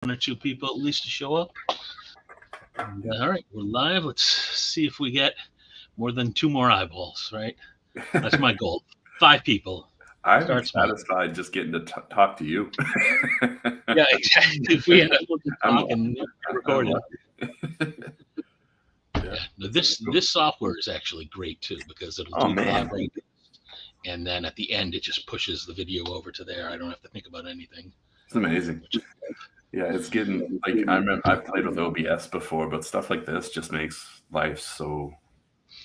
one or two people at least to show up. Yeah. All right, we're live. Let's see if we get more than two more eyeballs, right? That's my goal. Five people. I'm Start small. satisfied just getting to talk to you. Yeah, exactly. If we end up with the I'm talk lucky. and I'm recorded. lucky. Yeah. Yeah. Now, this software is actually great too because it'll Oh do the man, live broadcast, and then at the end it just pushes the video over to there. I don't have to think about anything. it's amazing. Which, Yeah, it's getting like I remember I've played with OBS before, but stuff like this just makes life so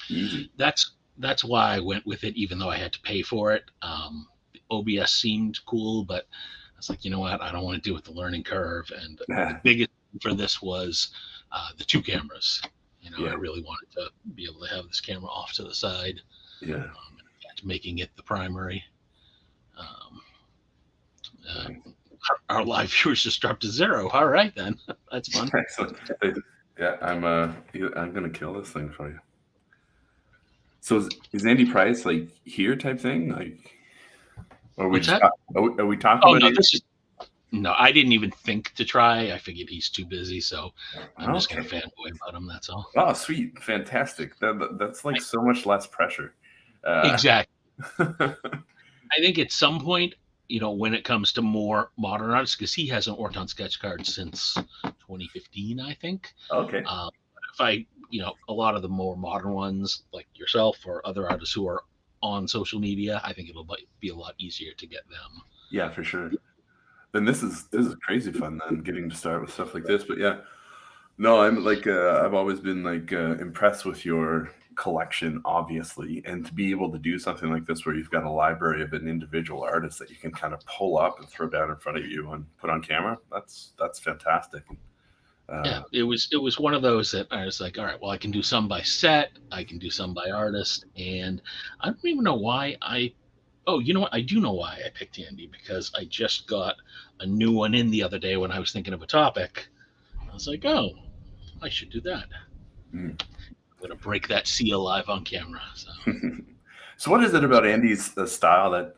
easy. that's why I went with it, even though I had to pay for it. OBS seemed cool, but I was like, you know what? I don't want to deal with the learning curve. And the Yeah. biggest thing for this was the two cameras. I Yeah. really wanted to be able to have this camera off to the side, Yeah. in fact, making it the primary. Um, uh, Nice. our live viewers just dropped to zero. All right, then. That's fun. Excellent. Yeah, I'm gonna kill this thing for you. So is Andy Price like here type thing? Like, or are we What's just that? are we talking Oh, about no, Andy? this is. No, I didn't even think to try. I figured he's too busy, so I'm just going Okay. to fanboy about him. That's all. Oh, sweet, fantastic. That's like so much less pressure. Uh, Exactly. I think at some point, when it comes to more modern artists, because he hasn't worked on sketch cards since 2015, I think. okay. If I, a lot of the more modern ones, like yourself or other artists who are on social media, I think it'll be a lot easier to get them. Yeah, for sure. Then this is crazy fun then getting to start with stuff like this. But yeah, no, I'm like I've always been like impressed with your collection, obviously, and to be able to do something like this where you've got a library of an individual artist that you can kind of pull up and throw down in front of you and put on camera. That's fantastic. Yeah, Uh, it was one of those that I was like, all right, well, I can do some by set, I can do some by artist, and I don't even know why I. Oh, you know what? I do know why I picked Andy because I just got a new one in the other day when I was thinking of a topic. I was like, oh, I should do that. mm. I'm gonna break that seal live on camera. So So, what is it about Andy's style that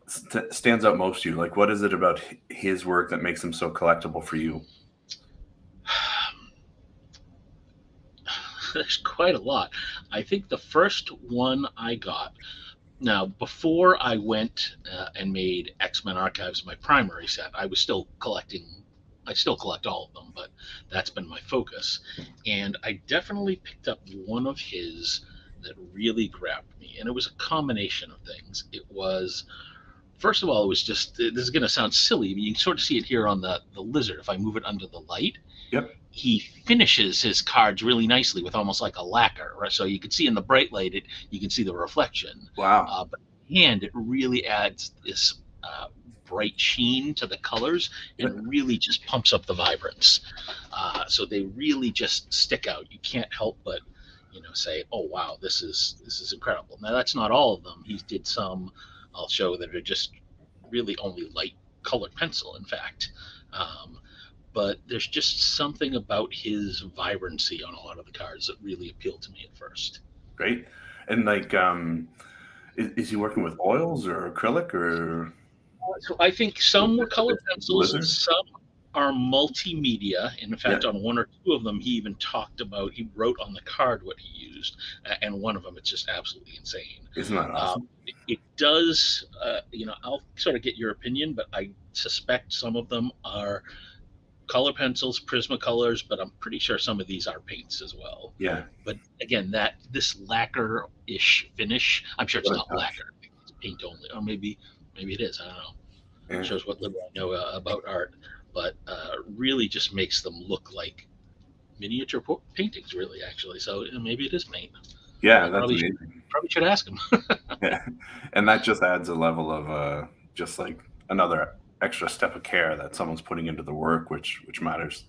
stands out most to you? Like, what is it about his work that makes him so collectible for you? there's quite a lot. I think the first one I got. Now, before I went and made X Men Archives my primary set, I was still collecting. I still collect all of them, but that's been my focus. And I definitely picked up one of his that really grabbed me. And it was a combination of things. It was, first of all, it was just, this is going to sound silly, but you can sort of see it here on the lizard. If I move it under the light, Yep. he finishes his cards really nicely with almost like a lacquer, right? So you can see in the bright light, you can see the reflection. Wow. But in hand, it really adds this bright sheen to the colors Yeah. and really just pumps up the vibrance. So they really just stick out. You can't help but say, "Oh wow, this is incredible." Now that's not all of them. He did some. I'll show that are just really only light colored pencil, in fact. Um, but there's just something about his vibrancy on a lot of the cards that really appealed to me at first. Great. And like, is he working with oils or acrylic or So I think some were colored pencils, lizard? some are multimedia. In Yeah. fact, on one or two of them, he even talked about, he wrote on the card what he used, and one of them, it's just absolutely insane. Isn't that Uh, awesome? it does, I'll sort of get your opinion, but I suspect some of them are color pencils, Prismacolors, but I'm pretty sure some of these are paints as well. Yeah. But again, that this lacquer-ish finish, I'm sure it's What a not touch. lacquer, it's paint only, or maybe it is. I don't know. Yeah. Shows what little I know about art, but really just makes them look like miniature paintings, really, actually. So maybe it is paint. Yeah, I that's probably amazing. probably should ask him. Yeah. And that just adds a level of just like another extra step of care that someone's putting into the work, which matters.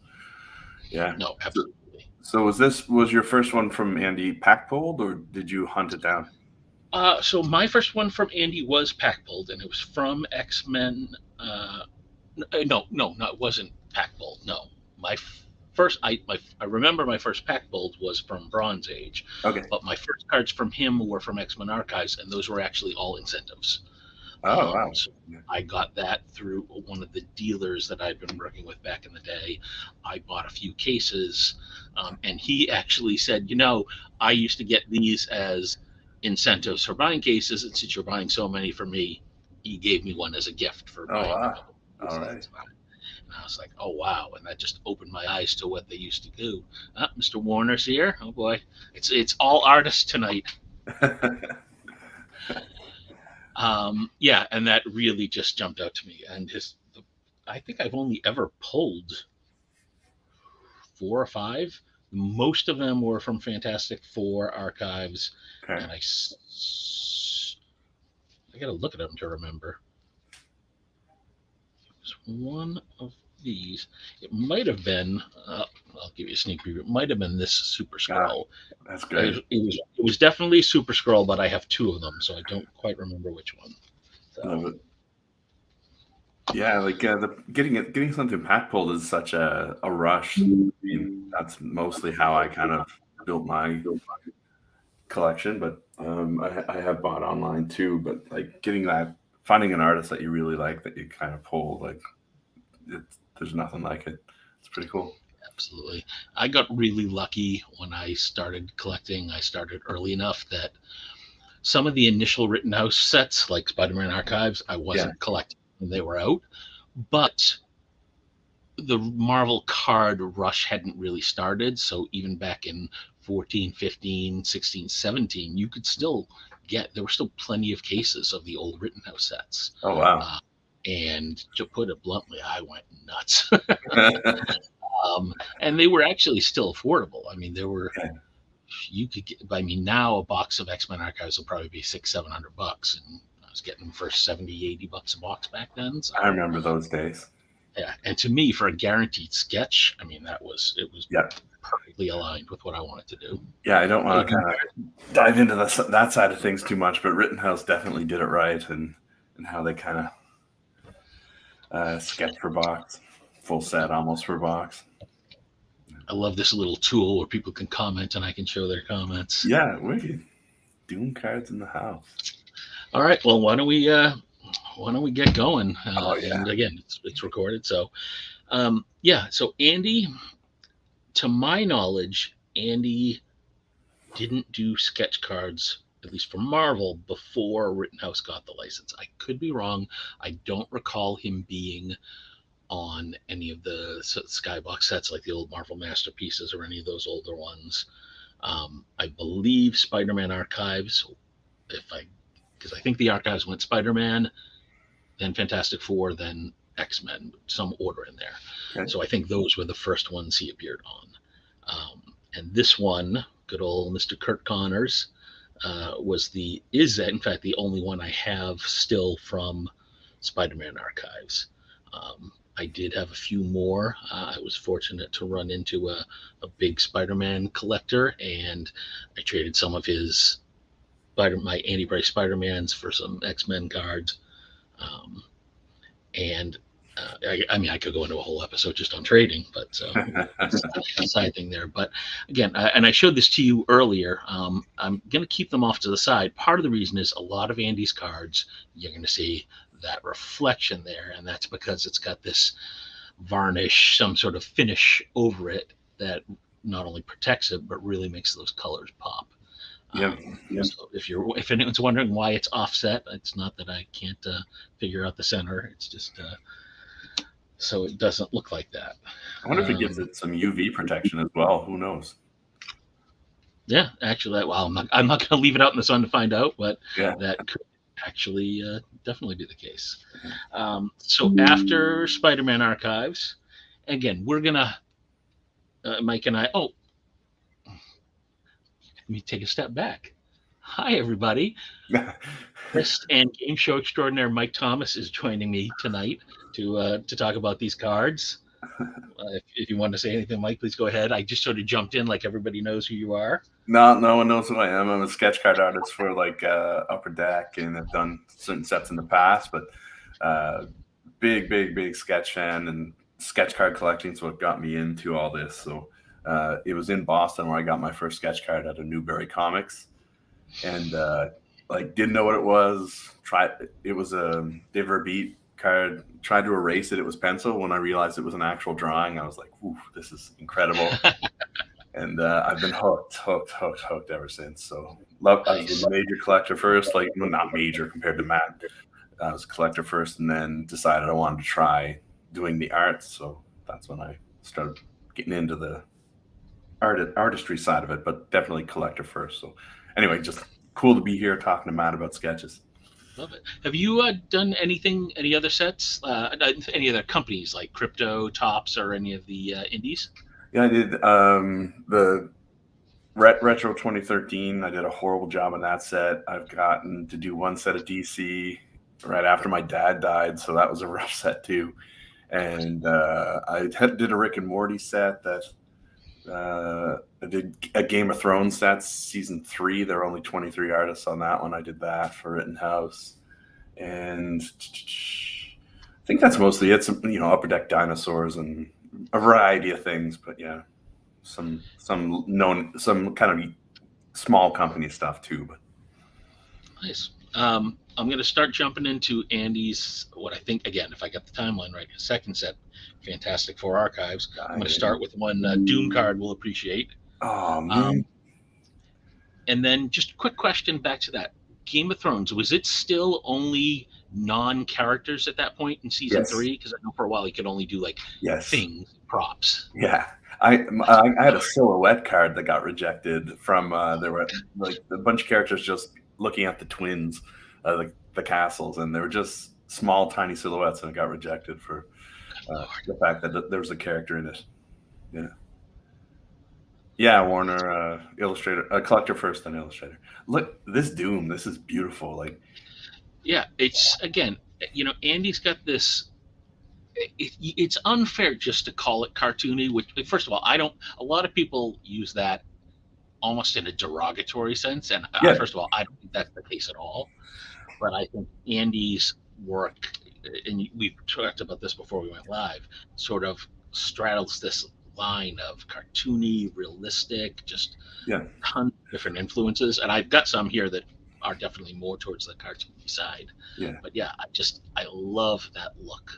Yeah. No, So, absolutely. so was your first one from Andy pack pulled or did you hunt it down? So my first one from Andy was pack pulled, and it was from X Men. No, it wasn't pack pulled. No, my first, I remember my first pack pulled was from Bronze Age, Okay. but my first cards from him were from X Men Archives, and those were actually all incentives. Oh wow. So Yeah. I got that through one of the dealers that I'd been working with back in the day. I bought a few cases, and he actually said, I used to get these as incentives for buying cases, and since you're buying so many for me, he gave me one as a gift for Oh buying a wow. couple of All cases right. at the time. And I was like, oh wow, and that just opened my eyes to what they used to do. Mr. Warner's here. Oh boy, it's all artists tonight. Yeah, and that really just jumped out to me. And I think I've only ever pulled 4 or 5. Most of them were from Fantastic Four archives, Okay. and I got to look at them to remember. It was one of these. It might have been. I'll give you a sneak preview. It might have been this Super Ah, Scroll. that's It, great. it was definitely Super Scroll, but I have 2 of them, so I don't quite remember which one. So Love it. Yeah, like getting something pack pulled is such a rush. I mean, that's mostly how I kind of built my collection, but I have bought online too. But like getting that, finding an artist that you really like that you kind of pull, like there's nothing like it. It's pretty cool. absolutely. I got really lucky when I started collecting. I started early enough that some of the initial Rittenhouse sets, like Spider-Man Archives, I Yeah. wasn't collecting when they were out. But the Marvel card rush hadn't really started. So even back in 14, 15, 16, 17, you could still there were still plenty of cases of the old Rittenhouse sets. Oh wow. Uh, and to put it bluntly, I went nuts. And they were actually still affordable. I mean, Yeah, you could get, I mean, now a box of X Men archives will probably be $600-700, and I was getting them for 70-80 bucks a box back then. I So remember those days. yeah, and to me, for a guaranteed sketch, I mean, it was Yeah, perfectly aligned with what I wanted to do. yeah. I don't want to Even kind of dive into that side of things too much, but Rittenhouse definitely did it right, and how they kind of sketch for box, full set almost for box. I love this little tool where people can comment and I can show their comments. Yeah, wicked. Doom cards in the house. All right, well, why don't we get going? Oh yeah. And again, it's recorded, so yeah. So Andy, to my knowledge, Andy didn't do sketch cards, at least for Marvel, before Rittenhouse got the license. I could be wrong. I don't recall him being on any of the Skybox sets, like the old Marvel Masterpieces or any of those older ones. I believe Spider-Man Archives, if I because I think the archives went Spider-Man, then Fantastic Four, then X-Men, some order in there. Okay. So I think those were the first ones he appeared on. And this one, good old Mr. Kurt Connors, is in fact the only one I have still from Spider-Man Archives. I did have a few more. I was fortunate to run into a big Spider-Man collector, and I traded some of my Andy Bryce Spider-Mans for some X-Men cards. Um, and I mean, I could go into a whole episode just on trading, but that's a side thing there. But again, and I showed this to you earlier. I'm going to keep them off to the side. Part of the reason is a lot of Andy's cards, you're going to see that reflection there, and that's because it's got this varnish, some sort of finish over it that not only protects it but really makes those colors pop. Yep. So if anyone's wondering why it's offset, it's not that I can't figure out the center. It's just so it doesn't look like that. I wonder if it gives it some UV protection as well. Who knows? Yeah, actually, well, I'm not going to leave it out in the sun to find out, but Yeah. that could actually definitely be the case. So after Spider-Man Archives, again, we're gonna Mike and I. Oh, let me take a step back. Hi, everybody. Chris and game show extraordinaire Mike Thomas is joining me tonight to talk about these cards. If you want to say anything, Mike, please go ahead. I just sort of jumped in like everybody knows who you are. No one knows who I am. I'm a sketch card artist for like Upper Deck, and I've done certain sets in the past. But big sketch fan, and sketch card collecting is what got me into all this. So it was in Boston where I got my first sketch card out of Newbury Comics, and like didn't know what it was. Tried it was a Div or Beat card. Tried to erase it. It was pencil. When I realized it was an actual drawing, I was like, "Ooh, this is incredible!" And I've been hooked ever since. So love. I was a Nice. major collector first, like well, not major compared to Matt. I was a collector first, and then decided I wanted to try doing the art. So that's when I started getting into the artistry side of it, but definitely collector first. So anyway, just cool to be here talking to Matt about sketches. Love it. Have you done anything, any other sets, any other companies like Crypto, Tops, or any of the indies? Yeah, I did the Retro 2013. I did a horrible job on that set. I've gotten to do one set of DC right after my dad died, so that was a rough set too. And did a Rick and Morty set that I did a Game of Thrones set season 3. There were only 23 artists on that one. I did that for Rittenhouse, and I think that's mostly it. Some Upper Deck Dinosaurs and a variety of things, but yeah, some kind of small company stuff too. But Nice. I'm going to start jumping into Andy's, what I think, again, if I got the timeline right, his second set, Fantastic Four Archives. I'm going to start with one Doom card we'll appreciate. Oh man. Um, and then just a quick question back to that. Game of Thrones, was it still only non-characters at that point in season Yes. 3? Because I know for a while you could only do like Yes. things, props. Yeah. I had a silhouette card that got rejected from there were like a bunch of characters just looking at the twins, the castles, and they were just small, tiny silhouettes, and it got rejected for the fact that there was a character in it. Yeah. Yeah, Warner illustrator, collector first, then illustrator. Look, this Doom, this is beautiful. Like, Yeah, it's again, Andy's got this. It's unfair just to call it cartoony. Which, first of all, I don't. A lot of people use that almost in a derogatory sense, and yeah, first of all, I don't think that's the case at all. But I think Andy's work, and we've talked about this before we went live, sort of straddles this line of cartoony, realistic, just yeah, tons of different influences. And I've got some here that are definitely more towards the cartoony side. yeah, But yeah, I love that look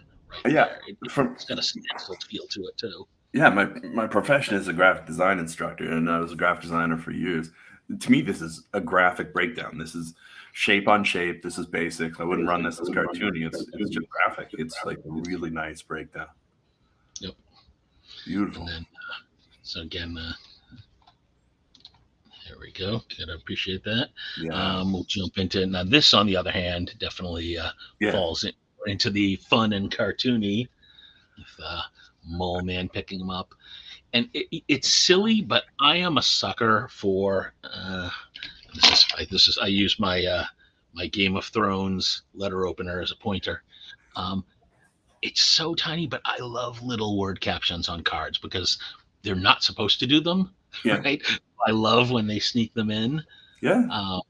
right yeah. there. From It's got a stenciled feel to it too. yeah, my profession is a graphic design instructor, and I was a graphic designer for years. To me, this is a graphic breakdown. This is shape on shape. This is basic. I wouldn't run this as cartoony. It's just graphic. It's like a really nice breakdown. Yep. Beautiful. And then, so again, there we go. Gotta appreciate that. Yeah. We'll jump into now. This, on the other hand, definitely Yeah. falls into the fun and cartoony with Mole Man picking them up, and it's silly, but I am a sucker for. I use my Game of Thrones letter opener as a pointer. Um, it's so tiny, but I love little word captions on cards because they're not supposed to do them, Yeah. right? I love when they sneak them in. Yeah.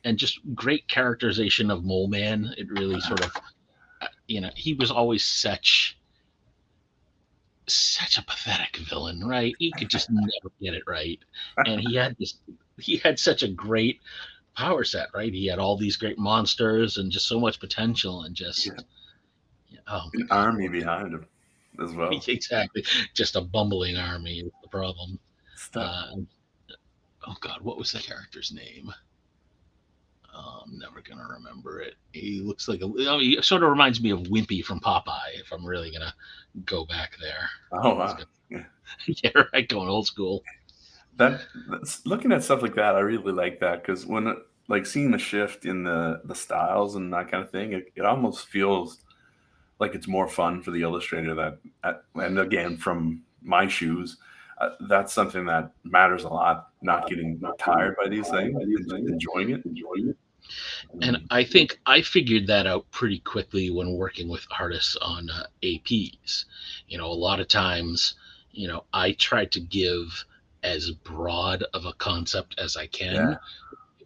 And just great characterization of Mole Man. It really sort of, he was always such a pathetic villain, right? He could just never get it right, and he had such a great power set, right? He had all these great monsters and just so much potential, and just oh my An god, army behind him as well. exactly, just a bumbling army is the problem. Stuff. Oh god, what was the character's name? I'm never gonna remember it. He looks like he sort of reminds me of Wimpy from Popeye. If I'm really gonna go back there. Oh wow. Yeah. Yeah, right. Going old school. That's looking at stuff like that. I really like that because when like seeing the shift in the styles and that kind of thing, it almost feels like it's more fun for the illustrator and again from my shoes, that's something that matters a lot. Not getting tired by these things, and just enjoying it. And I think I figured that out pretty quickly when working with artists on APs. A lot of times, I try to give as broad of a concept as I can, Yeah.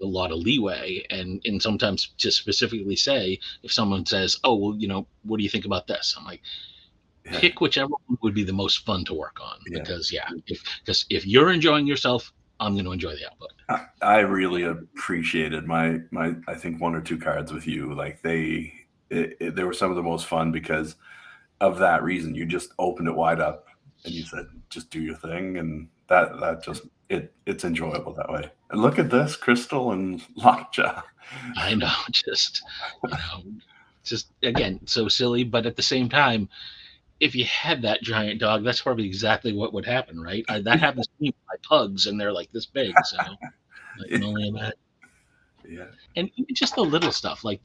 a lot of leeway, and sometimes just specifically say, if someone says, "Oh, well, what do you think about this?" I'm like, pick whichever one would be the most fun to work on, Yeah. because if you're enjoying yourself, I'm going to enjoy the output. I really appreciated my I think one or two cards with you. Like they were some of the most fun because of that reason. You just opened it wide up and you said, just do your thing, and that just it's enjoyable that way. And look at this, Crystal and Lockjaw. I know, just, you know, just again, so silly, but at the same time, if you had that giant dog, that's probably exactly what would happen, right? That happens to me with my pugs, and they're like this big, so I can only imagine. Yeah. And even just the little stuff, like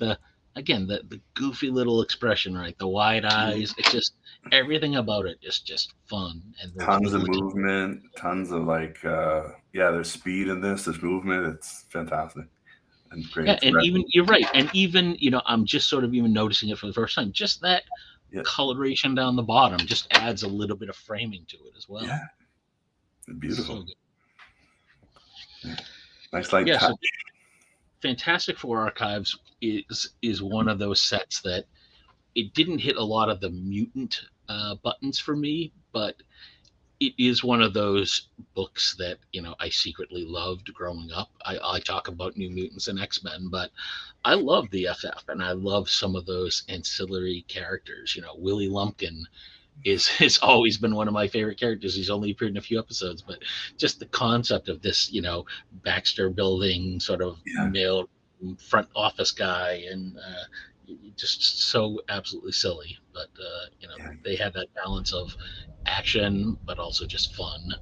again, the goofy little expression, right? The wide eyes. It's just everything about it is just fun, and those Tons of little attentions. movement, tons of like yeah, there's speed in this, there's movement. It's fantastic and great Yeah, and even expression. you're right, and even I'm just sort of even noticing it for the first time. Just that Yeah, coloration down the bottom just adds a little bit of framing to it as well. yeah, So beautiful. good. Yeah. Nice light Yeah, touch. so Fantastic Four Archives is one of those sets that it didn't hit a lot of the mutant buttons for me, but it is one of those books that I secretly loved growing up. I talk about New Mutants and X-Men, but I love the FF, and I love some of those ancillary characters. Willie Lumpkin is has always been one of my favorite characters. He's only appeared in a few episodes, but just the concept of this, Baxter building sort of Yeah, mail front office guy, and just so absolutely silly. But yeah. they had that balance of action, but also just fun.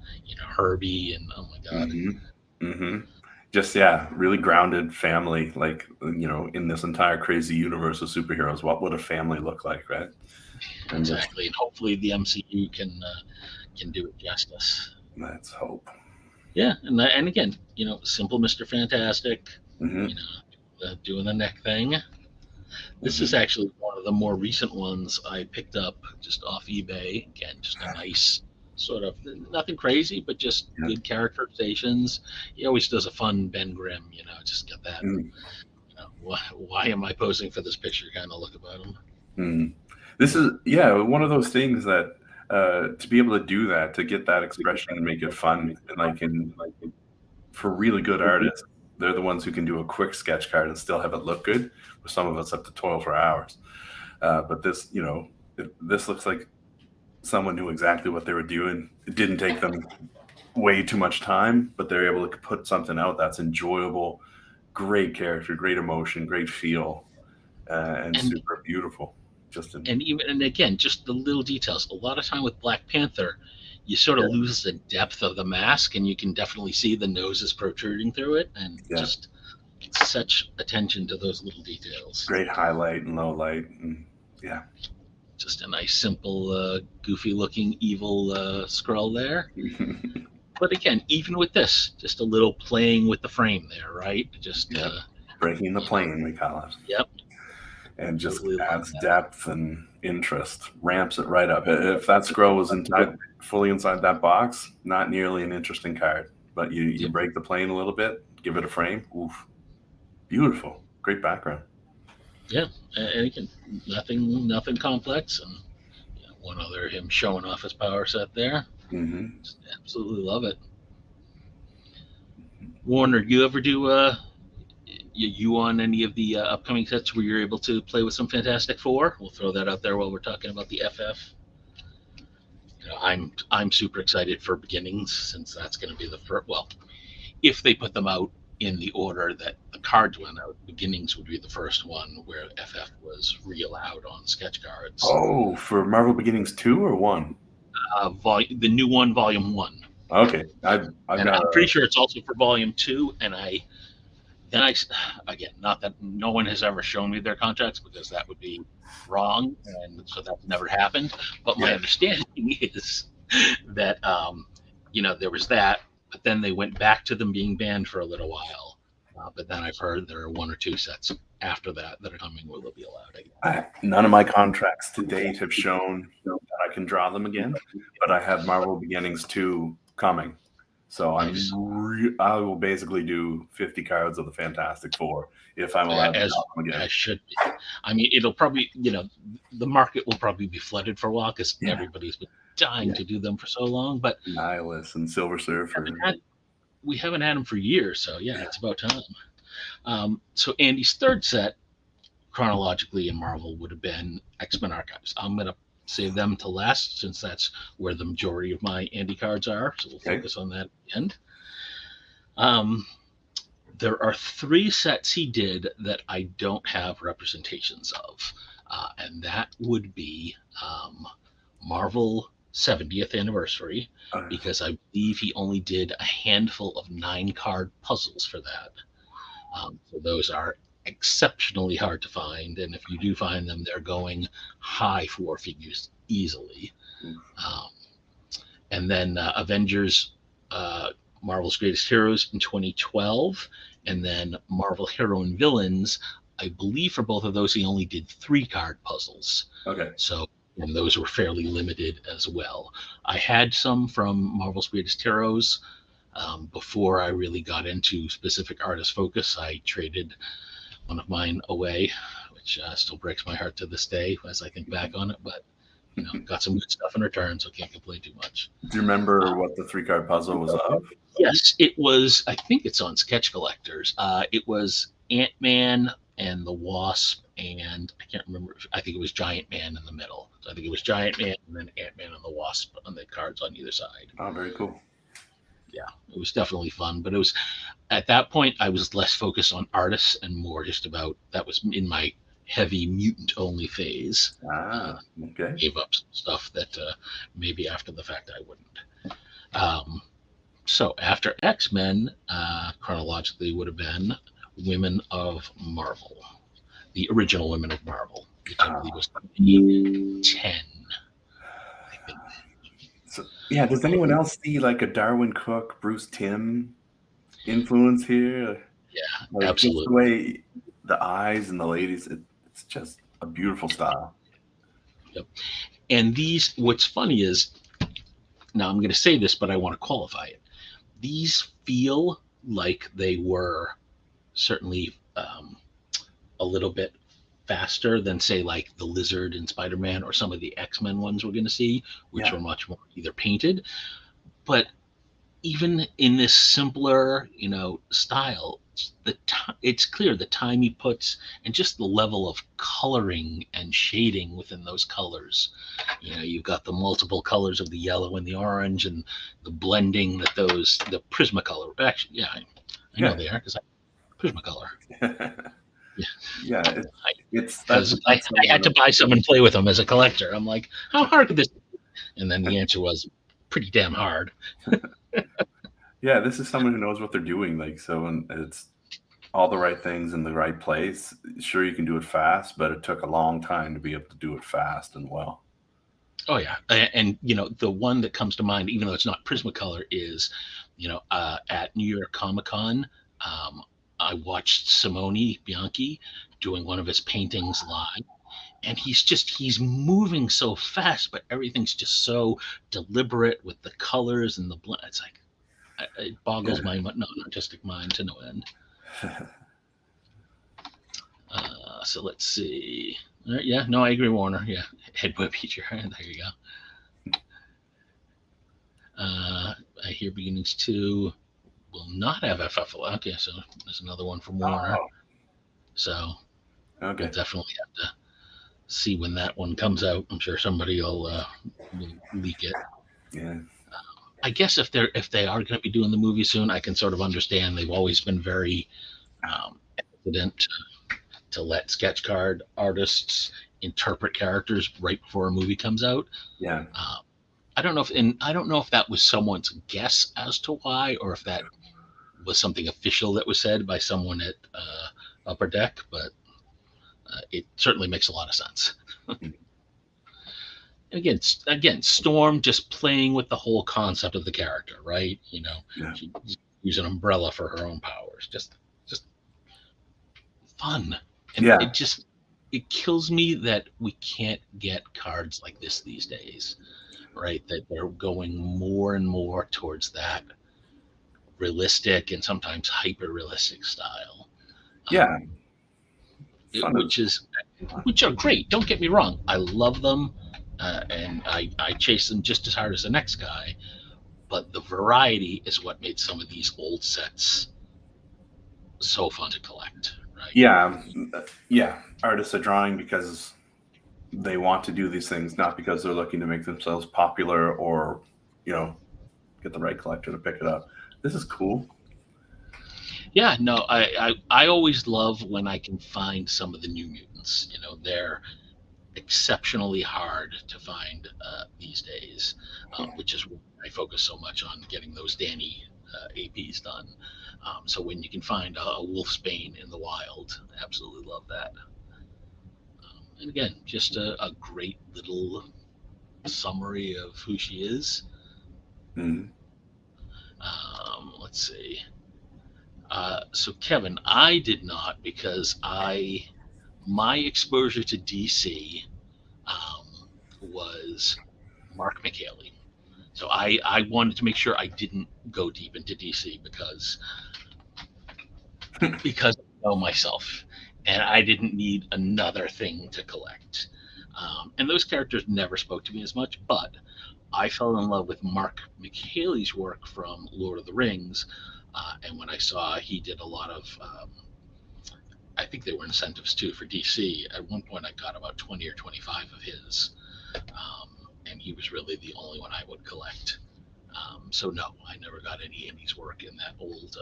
Herbie, and oh my god, Mm-hmm. Mm-hmm. Just yeah, really grounded family. Like in this entire crazy universe of superheroes, what would a family look like, right? And just exactly. And hopefully the MCU can do it justice. let's hope. Yeah, and again, simple Mister Fantastic, Mm-hmm. doing the neck thing. This Mm-hmm. is actually one of the more recent ones I picked up just off eBay. Again, just a nice sort of nothing crazy, but just Yeah. good characterizations. He always does a fun Ben Grimm, just got that. Mm-hmm. Why am I posing for this picture kind of look about him? Mm. This is yeah, one of those things that to be able to do that, to get that expression and make it fun, and like in for really good artists, they're the ones who can do a quick sketch card and still have it look good. With some of us have to toil for hours. But this, this looks like someone knew exactly what they were doing. It didn't take them way too much time, but they're able to put something out that's enjoyable, great character, great emotion, great feel, and And super beautiful. Just in and again, just the little details. A lot of time with Black Panther, you sort of yeah, lose the depth of the mask, and you can definitely see the noses protruding through it, and yeah, just such attention to those little details. great highlight and low light, and yeah. Just a nice, simple, goofy looking evil scroll there. But again, even with this, just a little playing with the frame there, right? Just, Yep. Breaking the you know, plane, we call it. yep, And just totally love adds that. depth and interest, ramps it right up. If that scroll was inside, fully inside that box, not nearly an interesting card. But you Yep. break the plane a little bit, give it a frame. Oof, beautiful, great background. Yeah. And again, nothing complex. And one other, him showing off his power set there. Hmm. Just absolutely love it. Warner, you ever do you on any of the upcoming sets where you're able to play with some Fantastic Four? We'll throw that out there while we're talking about the FF. I'm super excited for Beginnings, since that's going to be the first. Well, if they put them out in the order that the cards went out, Beginnings would be the first one where FF was re-allowed on sketch cards. Oh, for Marvel Beginnings 2 or 1? The new one, Volume One, Okay, I've and got I'm a pretty sure it's also for Volume Two. And I again, not that no one has ever shown me their contracts, because that would be wrong, and so that's never happened. But my yeah. understanding is that there was that, but then they went back to them being banned for a little while. But then I've heard there are one or two sets after that are coming where they'll be allowed again. None of my contracts to date have shown that I can draw them again, but I have Marvel Beginnings 2 coming. So Nice. I will basically do 50 cards of the Fantastic Four if I'm allowed to as draw them again. as should be. I mean, it'll probably the market will probably be flooded for a while, because Yeah, everybody's been dying yeah. to do them for so long. But Nihilus and Silver Surfer. haven't had we haven't had him for years, so yeah, it's about time. So Andy's third set, chronologically in Marvel, would have been X-Men Archives. I'm gonna save them to last since that's where the majority of my Andy cards are. So we'll Okay. focus on that at the end. Um, there are three sets he did that I don't have representations of, and that would be Marvel 70th anniversary, Uh, because I believe he only did a handful of 9 card puzzles for that. So those are exceptionally hard to find, and if you do find them, they're going high 4 figures easily. Um, and then Avengers, Marvel's Greatest Heroes in 2012, and then Marvel Hero and Villains. I believe for both of those he only did 3 card puzzles. okay. So and those were fairly limited as well. I had some from Marvel's Greatest Heroes. Before I really got into specific artist focus, I traded one of mine away, which still breaks my heart to this day as I think back on it. But got some good stuff in return, so can't complain too much. Do you remember Uh, what the 3 card puzzle was of? yes, it was. I think it's on Sketch Collectors. It was Ant-Man and the Wasp, and I can't remember. I think it was Giant Man in the middle. So I think it was Giant Man and then Ant-Man and the Wasp on the cards on either side. Oh, very cool. Yeah, it was definitely fun. But it was at that point I was less focused on artists and more just about that was in my heavy mutant only phase. Ah, okay. Gave up some stuff that maybe after the fact I wouldn't. Um, so after X Men, chronologically would have been Women of Marvel, the original Women of Marvel, which I believe was 2010. I think. So, yeah, does anyone else see like a Darwin Cook, Bruce Timm influence here? Yeah, Like just the absolutely. way the eyes and the ladies, it's just a beautiful style. Yep. And these, what's funny is, now I'm going to say this, but I want to qualify it. These feel like they were certainly a little bit faster than say like the Lizard and Spider-Man or some of the X-Men ones we're going to see, which Yeah, were much more either painted. But even in this simpler, style, it's clear the time he puts and just the level of coloring and shading within those colors. You've got the multiple colors of the yellow and the orange, and the blending that the Prismacolor. Actually, yeah, I know yeah, they are because I Prismacolor. Yeah, yeah. It's that's because I, that's I had someone. to buy some and play with them as a collector. I'm like, how hard could this be? And then the answer was pretty damn hard. Yeah, this is someone who knows what they're doing. Like, so when it's all the right things in the right place. Sure, you can do it fast, but it took a long time to be able to do it fast and well. Oh yeah, and the one that comes to mind, even though it's not Prismacolor, is at New York Comic Con, I watched Simone Bianchi doing one of his paintings live, and he's moving so fast, but everything's just so deliberate with the colors and the blend. It's like it boggles Yeah. my artistic mind to no end. So let's see. Yeah, no, I agree, Warner. Yeah, head whip feature. There you go. I hear Beginnings 2 will not have FFL. Okay, so there's another one from Warner. Oh, So we'll okay. definitely have to see when that one comes out. I'm sure somebody will leak it. Yeah. I guess if they are going to be doing the movie soon, I can sort of understand. They've always been very hesitant to let sketch card artists interpret characters right before a movie comes out. Yeah. I don't know if that was someone's guess as to why, or if that was something official that was said by someone at Upper Deck, but it certainly makes a lot of sense. Again, Storm just playing with the whole concept of the character, right? Yeah. She use an umbrella for her own powers, just fun, and Yeah. it kills me that we can't get cards like this these days, right? That they're going more and more towards that realistic and sometimes hyper realistic style. Yeah. Um, Fun of which are great. Don't get me wrong. I love them, and I chase them just as hard as the next guy. But the variety is what made some of these old sets so fun to collect, right? Yeah, yeah. Artists are drawing because they want to do these things, not because they're looking to make themselves popular or, you know, get the right collector to pick it up. This is cool. Yeah, no, I always love when I can find some of the New Mutants. They're exceptionally hard to find these days, which is why I focus so much on getting those Danny APs done. So when you can find a Wolfsbane in the wild, absolutely love that. And again, just a great little summary of who she is. Mm. Let's see. So Kevin, I did not because I my exposure to DC was Mark McHaley. So I wanted to make sure I didn't go deep into DC because I know myself, and I didn't need another thing to collect. And those characters never spoke to me as much, but I fell in love with Mark McHaley's work from Lord of the Rings, and when I saw he did a lot of, I think there were incentives too for DC. At one point, I got about 20 or 25 of his, and he was really the only one I would collect. So no, I never got any Andy's work in that old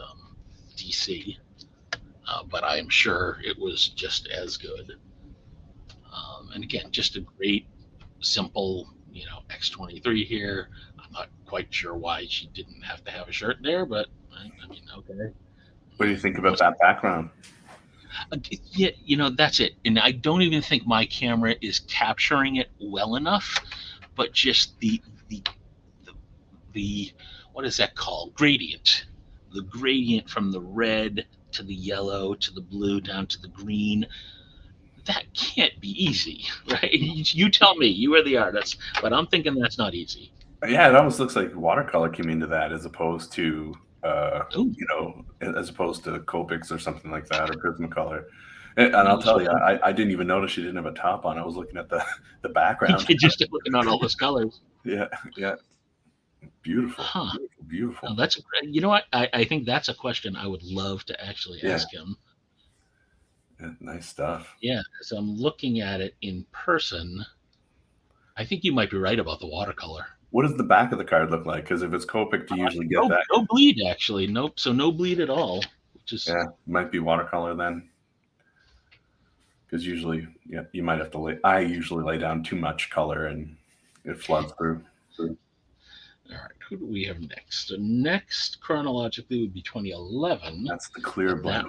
DC, but I am sure it was just as good. And again, just a great, simple, X-23 here. I'm not quite sure why she didn't have to have a shirt there, but I mean, okay. What do you think about that background? Yeah, that's it. And I don't even think my camera is capturing it well enough, but just the what is that called? Gradient. The gradient from the red to the yellow to the blue down to the green. That can't be easy, right? You tell me. You are the artist, but I'm thinking that's not easy. Yeah, it almost looks like watercolor came into that as opposed to, Oh, as opposed to Copics or something like that or Prismacolor. And I'll so tell you, I didn't even notice she didn't have a top on. I was looking at the background. just looking at all those colors. Yeah, yeah, beautiful, Huh. beautiful, beautiful. Oh, that's you know what? I think that's a question I would love to actually Yeah, ask him. yeah, nice stuff. Yeah, because I'm looking at it in person. I think you might be right about the watercolor. What does the back of the card look like? Because if it's Copic, do you usually get No, that? no bleed actually. Nope. So no bleed at all, which is Yeah, might be watercolor then. Because usually, yeah, you might have to lay. I usually lay down too much color and it floods through. all right. Who do we have next? So next chronologically would be 2011. That's the clear And blend.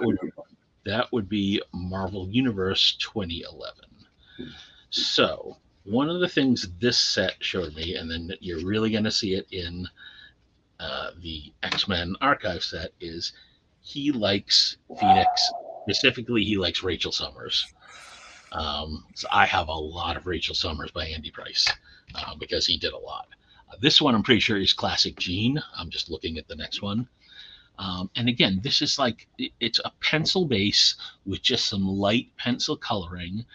that would be Marvel Universe 2011. So one of the things this set showed me, and then you're really going to see it in the X-Men Archive set, is he likes Phoenix. Specifically, he likes Rachel Summers. So I have a lot of Rachel Summers by Andy Price because he did a lot. This one, I'm pretty sure, is Classic Jean. I'm just looking at the next one. And again, this is like, it's a pencil base with just some light pencil coloring.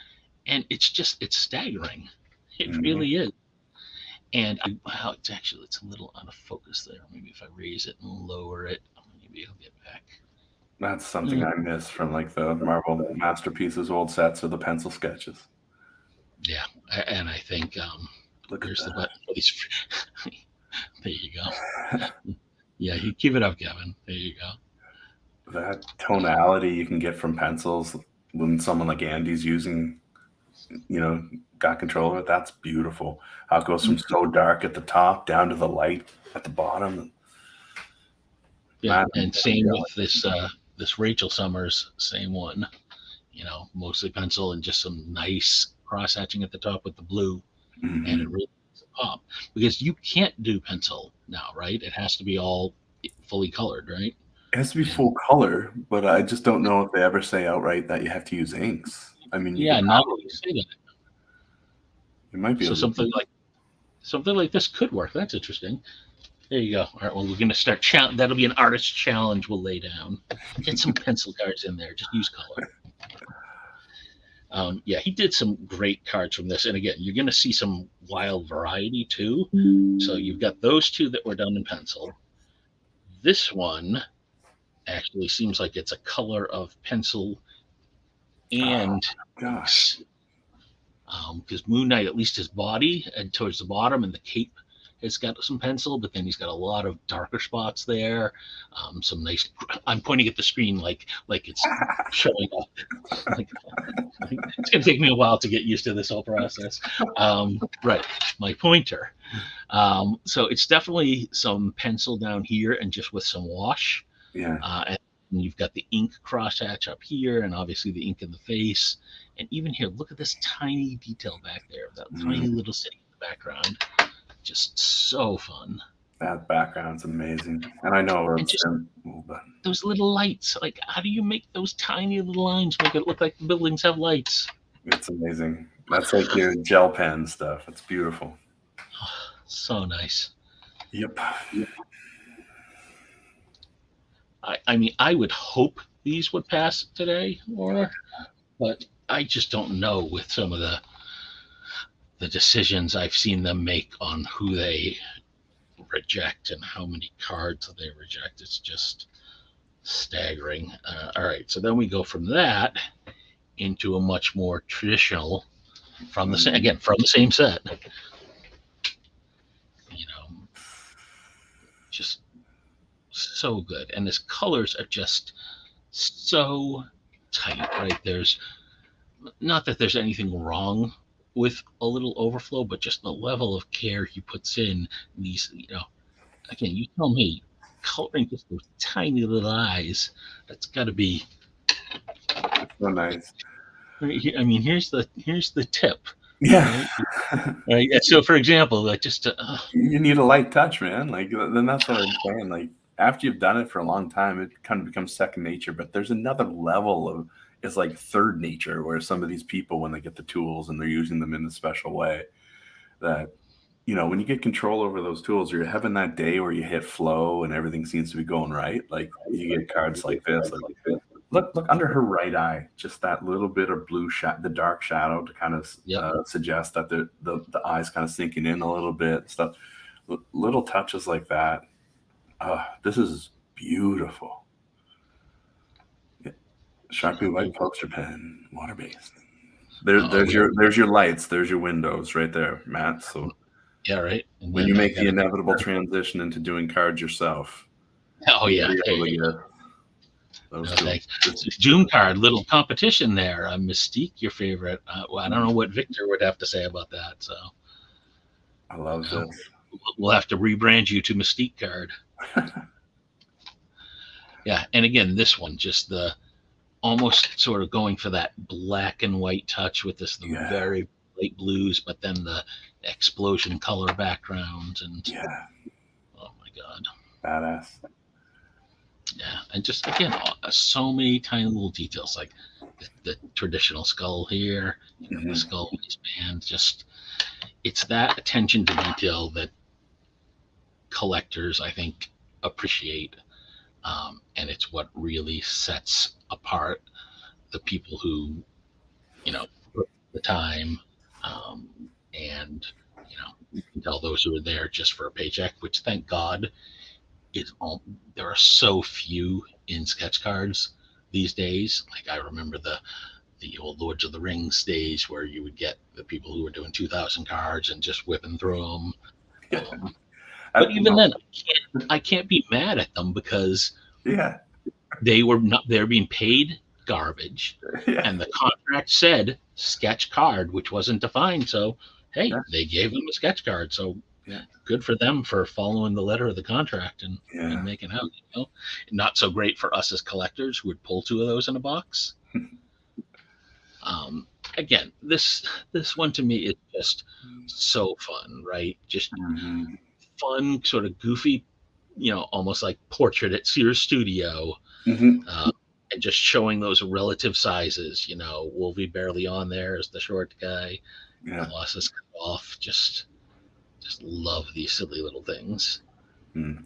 And it's staggering. It really is. And well, it's a little out of focus there. Maybe if I raise it and lower it, maybe I'll get back. That's something I miss from like the Marvel Masterpieces old sets or the pencil sketches. Yeah, and I think Look at there's the that. button for these. There you go. Yeah, you keep it up, Kevin. There you go. That tonality you can get from pencils when someone like Andy's using, got control of it. That's beautiful. How it goes from so dark at the top down to the light at the bottom. Yeah, and same with this Rachel Summers, same one. Mostly pencil and just some nice cross hatching at the top with the blue, and it really makes it pop because you can't do pencil now, right? It has to be all fully colored, right? It has to be full color, but I just don't know if they ever say outright that you have to use inks. I mean, you Yeah, can now that you say that, it might be so something like this could work. That's interesting. There you go. All right. Well, we're going to start. That'll be an artist challenge. We'll lay down. Get some pencil cards in there. Just use color. Yeah, he did some great cards from this. And again, you're going to see some wild variety too. So you've got those two that were done in pencil. This one actually seems like it's a color of pencil Oh and gosh. inks. Because Moon Knight, at least his body and towards the bottom and the cape, has got some pencil, but then he's got a lot of darker spots there. Some nice. I'm pointing at the screen like it's showing up. Like, it's going to take me a while to get used to this whole process. Right, my pointer. So it's definitely some pencil down here and just with some wash. Yeah. And you've got the ink crosshatch up here, and obviously the ink in the face. And even here, look at this tiny detail back there, that tiny little city in the background. Just so fun. That background's amazing. And I know And it's just but those little lights. Like, how do you make those tiny little lines make it look like the buildings have lights? it's amazing. That's like your gel pen stuff. It's beautiful. So nice. Yep. I mean, I would hope these would pass today, but I just don't know with some of the decisions I've seen them make on who they reject and how many cards they reject. It's just staggering. All right, so then we go from that into a much more traditional from the same set. You know, just so good, and his colors are just so tight. Right, there's not that there's anything wrong with a little overflow, but just the level of care he puts in these. Again, you tell me, coloring just those tiny little eyes. That's got to be So nice. right here. I mean, here's the tip. Yeah. Right. So, for example, like just You need a light touch, man. Like then that's what I'm saying. Like after you've done it for a long time, it kind of becomes second nature. But there's another level of it's like third nature where some of these people, when they get the tools and they're using them in a special way, that when you get control over those tools, or you're having that day where you hit flow and everything seems to be going right. Like you get cards like this. Like look under her right eye, just that little bit of blue the dark shadow to kind of yep. suggest that the eyes kind of sinking in a little bit. Stuff, little touches like that. This is beautiful. Yeah. Sharpie white poster pen, water based. There's your lights. There's your windows right there, Matt. So yeah, right. And when you make the inevitable transition into doing cards yourself, yeah. Doom card, little competition there. Mystique, your favorite. Well, I don't know what Victor would have to say about that. So I love this. We'll have to rebrand you to Mystique card. Yeah, and again, this one, just the almost sort of going for that black and white touch with the very light blues, but then the explosion color background, and oh my god, badass. Yeah, and just again, so many tiny little details, like the traditional skull here, the skull waistband. Just it's that attention to detail that collectors, I think, appreciate, and it's what really sets apart the people who, put the time, and you can tell those who are there just for a paycheck. Which, thank God, there are so few in sketch cards these days. Like I remember the old Lords of the Rings days where you would get the people who were doing 2,000 cards and just whipping through them. But even then, I can't be mad at them because they're being paid garbage, and the contract said sketch card, which wasn't defined. So hey, they gave them a sketch card. So good for them for following the letter of the contract and making out. Not so great for us as collectors who would pull two of those in a box. Again, this one to me is just so fun, right? Just fun, sort of goofy, almost like portrait at Sears Studio, and just showing those relative sizes. Wolvie barely on there as the short guy. Colossus cut off. Just love these silly little things.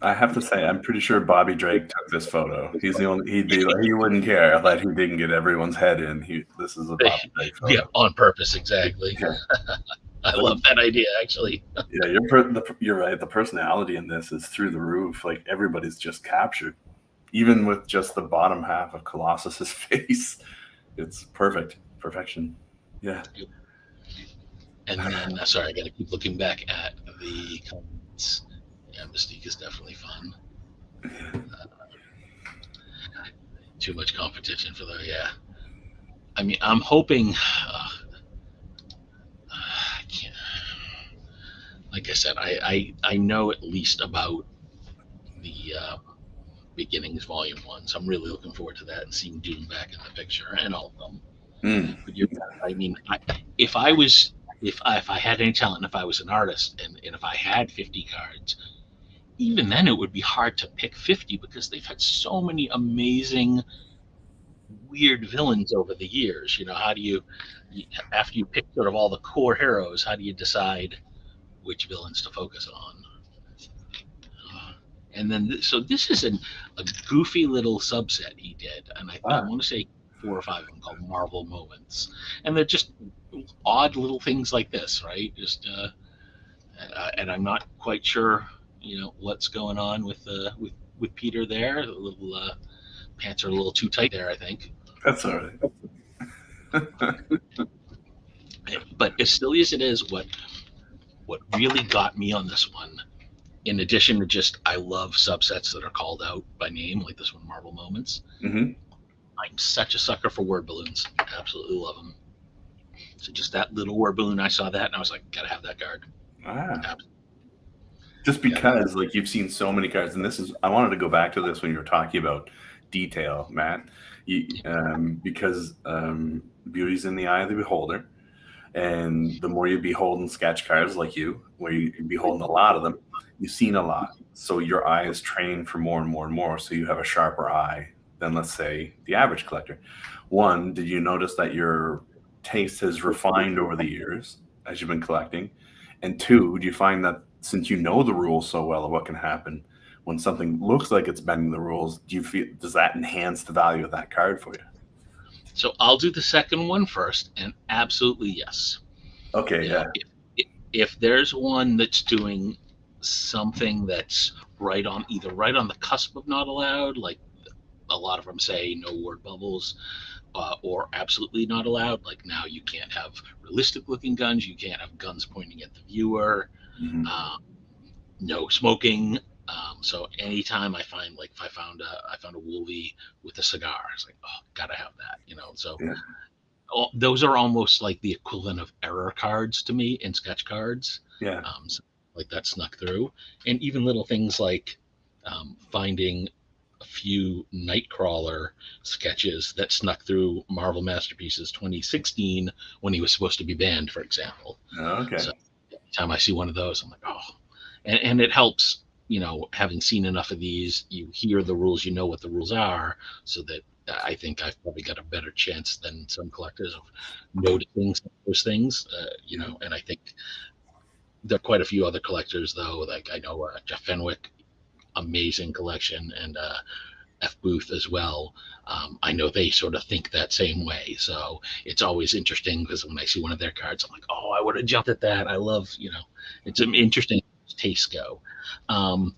I have to say, I'm pretty sure Bobby Drake took this photo. He's the only. He wouldn't care that he didn't get everyone's head in. This is a Bobby Drake photo. Yeah, on purpose, exactly. I I think love that idea, actually. yeah, you're right. The personality in this is through the roof. Like everybody's just captured, even with just the bottom half of Colossus's face. It's perfect, perfection. Yeah. And then, sorry, I got to keep looking back at the comments. Yeah, Mystique is definitely fun. Too much competition for the, yeah. I mean, I'm hoping. I can't. Like I said, I know at least about the beginnings volume one, so I'm really looking forward to that and seeing Doom back in the picture and all of them. Mm. But you're, I mean, if I was, if I had any talent, if I was an artist, and if I had 50 cards, even then it would be hard to pick 50 because they've had so many amazing, weird villains over the years. You know, how do you, after you pick sort of all the core heroes, how do you decide which villains to focus on? And then, so this is a goofy little subset he did, and I Ah, want to say 4 or 5 of them called Marvel Moments, and they're just odd little things like this, right? Just and I'm not quite sure, what's going on with Peter there. The little pants are a little too tight there, I think. that's all right. But as silly as it is, what really got me on this one, in addition to just I love subsets that are called out by name, like this one, Marvel Moments. Mm-hmm. I'm such a sucker for word balloons. Absolutely love them. So just that little word balloon, I saw that and I was like, gotta have that card. Ah, Absolutely. just Yeah. because like you've seen so many cards, and this is I wanted to go back to this when you were talking about detail, Matt. Because beauty's in the eye of the beholder, and the more you beholden sketch cards like you, where you beholden a lot of them, you've seen a lot, so your eye is trained for more and more and more, so you have a sharper eye than, let's say, the average collector. One, did you notice that your taste has refined over the years as you've been collecting? And two, do you find that since you know the rules so well of what can happen when something looks like it's bending the rules, do you feel does that enhance the value of that card for you? So I'll do the second one first, and absolutely yes. Okay, You yeah. know, if there's one that's doing something that's right on the cusp of not allowed, like a lot of them say no word bubbles, or absolutely not allowed. Like now you can't have realistic looking guns, you can't have guns pointing at the viewer, Mhm. uh, no smoking. So anytime I find, like, if I found a Wolvie with a cigar, it's like, oh, gotta have that. So Yeah, those are almost like the equivalent of error cards to me in sketch cards. yeah. So like that snuck through, and even little things like finding a few Nightcrawler sketches that snuck through Marvel Masterpieces 2016 when he was supposed to be banned, for example. Okay. So every time I see one of those, I'm like, oh, and it helps. Having seen enough of these, you hear the rules, you know what the rules are, so that I think I've probably got a better chance than some collectors of noticing some of those things. Yeah. And I think there are quite a few other collectors, though. Like I know Jeff Fenwick, amazing collection, and F Booth as well. I know they sort of think that same way. So it's always interesting because when I see one of their cards, I'm like, oh, I would have jumped at that. I love, it's an interesting tastes go. Um,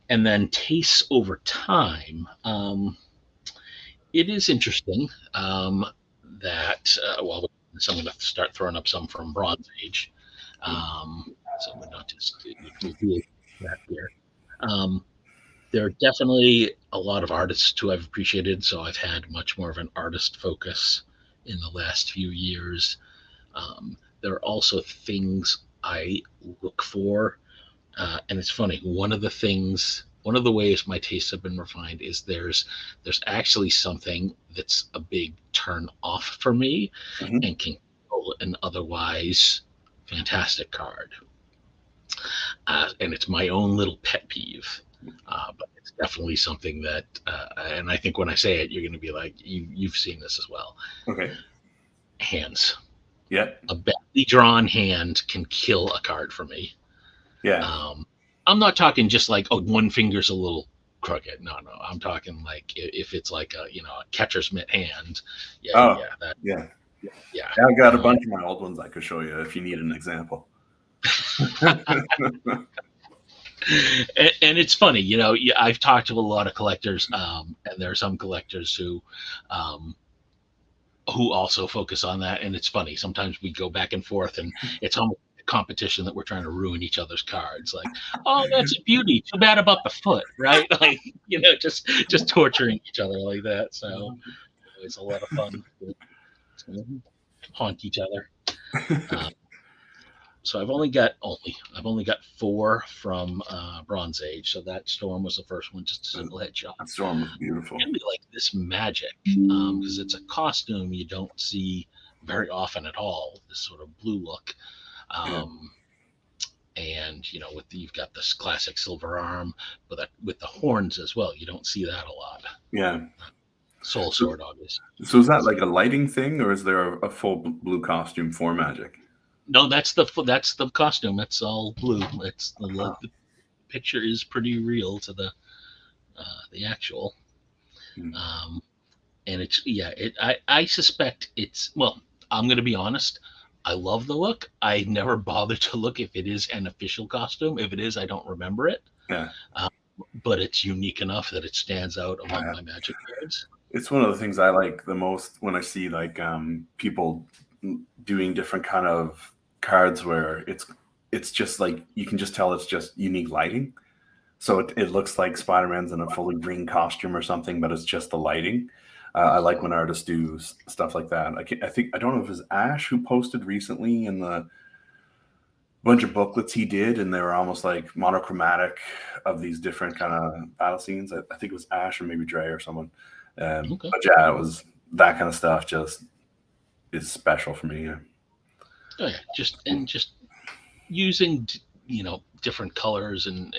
and then tastes over time. It is interesting that, well, so I'm going to start throwing up some from Bronze Age. So we're not just, we'll do that here. Um, there are definitely a lot of artists who I've appreciated, so I've had much more of an artist focus in the last few years. There are also things I look for, and it's funny. One of the ways my tastes have been refined is there's actually something that's a big turn off for me, Mhm. and can kill an otherwise fantastic card. And it's my own little pet peeve. But it's definitely something that, and I think when I say it, you're going to be like, you've seen this as well. Okay. Hands. Yeah. A badly drawn hand can kill a card for me. Yeah. Um, I'm not talking just like, oh, one finger's a little crooked. No, no. I'm talking like if it's like a catcher's mitt hand. Yeah, Oh, yeah. That yeah. Yeah. Yeah, I got a Um, bunch of my old ones I could show you if you need an example. and it's funny, I've talked to a lot of collectors, and there are some collectors um, who also focus on that. And it's funny. Sometimes we go back and forth, and it's almost a competition that we're trying to ruin each other's cards. Like, oh, that's a beauty. Too bad about the foot, right? Like, just torturing each other like that. So it's a lot of fun to haunt each other. Um, so I've only got four from Bronze Age. So that Storm was the first one, just a simple headshot. That storm was beautiful. Can be like this magic, because it's a costume you don't see very often at all. This sort of blue look, Yeah, um, and you've got this classic silver arm, but with the horns as well. You don't see that a lot. yeah. Soul So, Sword, obviously. so is that like a lighting thing, or is there a full blue costume for magic? No, that's the costume. It's all blue. It's Oh, the picture is pretty real to the actual. hmm. Um, and it's yeah I suspect it's, well, I'm gonna be honest, I love the look. I never bother to look if it is an official costume. If it is, I don't remember it. Yeah. um, but it's unique enough that it stands out among Uh, my magic cards. it's one of the things I like the most when I see like people doing different kind of cards where it's just like you can just tell it's just unique lighting. So it looks like Spider-Man's in a fully green costume or something, but it's just the lighting. I like when artists do stuff like that. I think I don't know if it was Ash who posted recently in the bunch of booklets he did, and they were almost like monochromatic of these different kind of battle scenes. I think it was Ash or maybe Dre or someone. Okay. But yeah, it was that kind of stuff. Just is special for me. Yeah. Oh yeah, just using different colors, and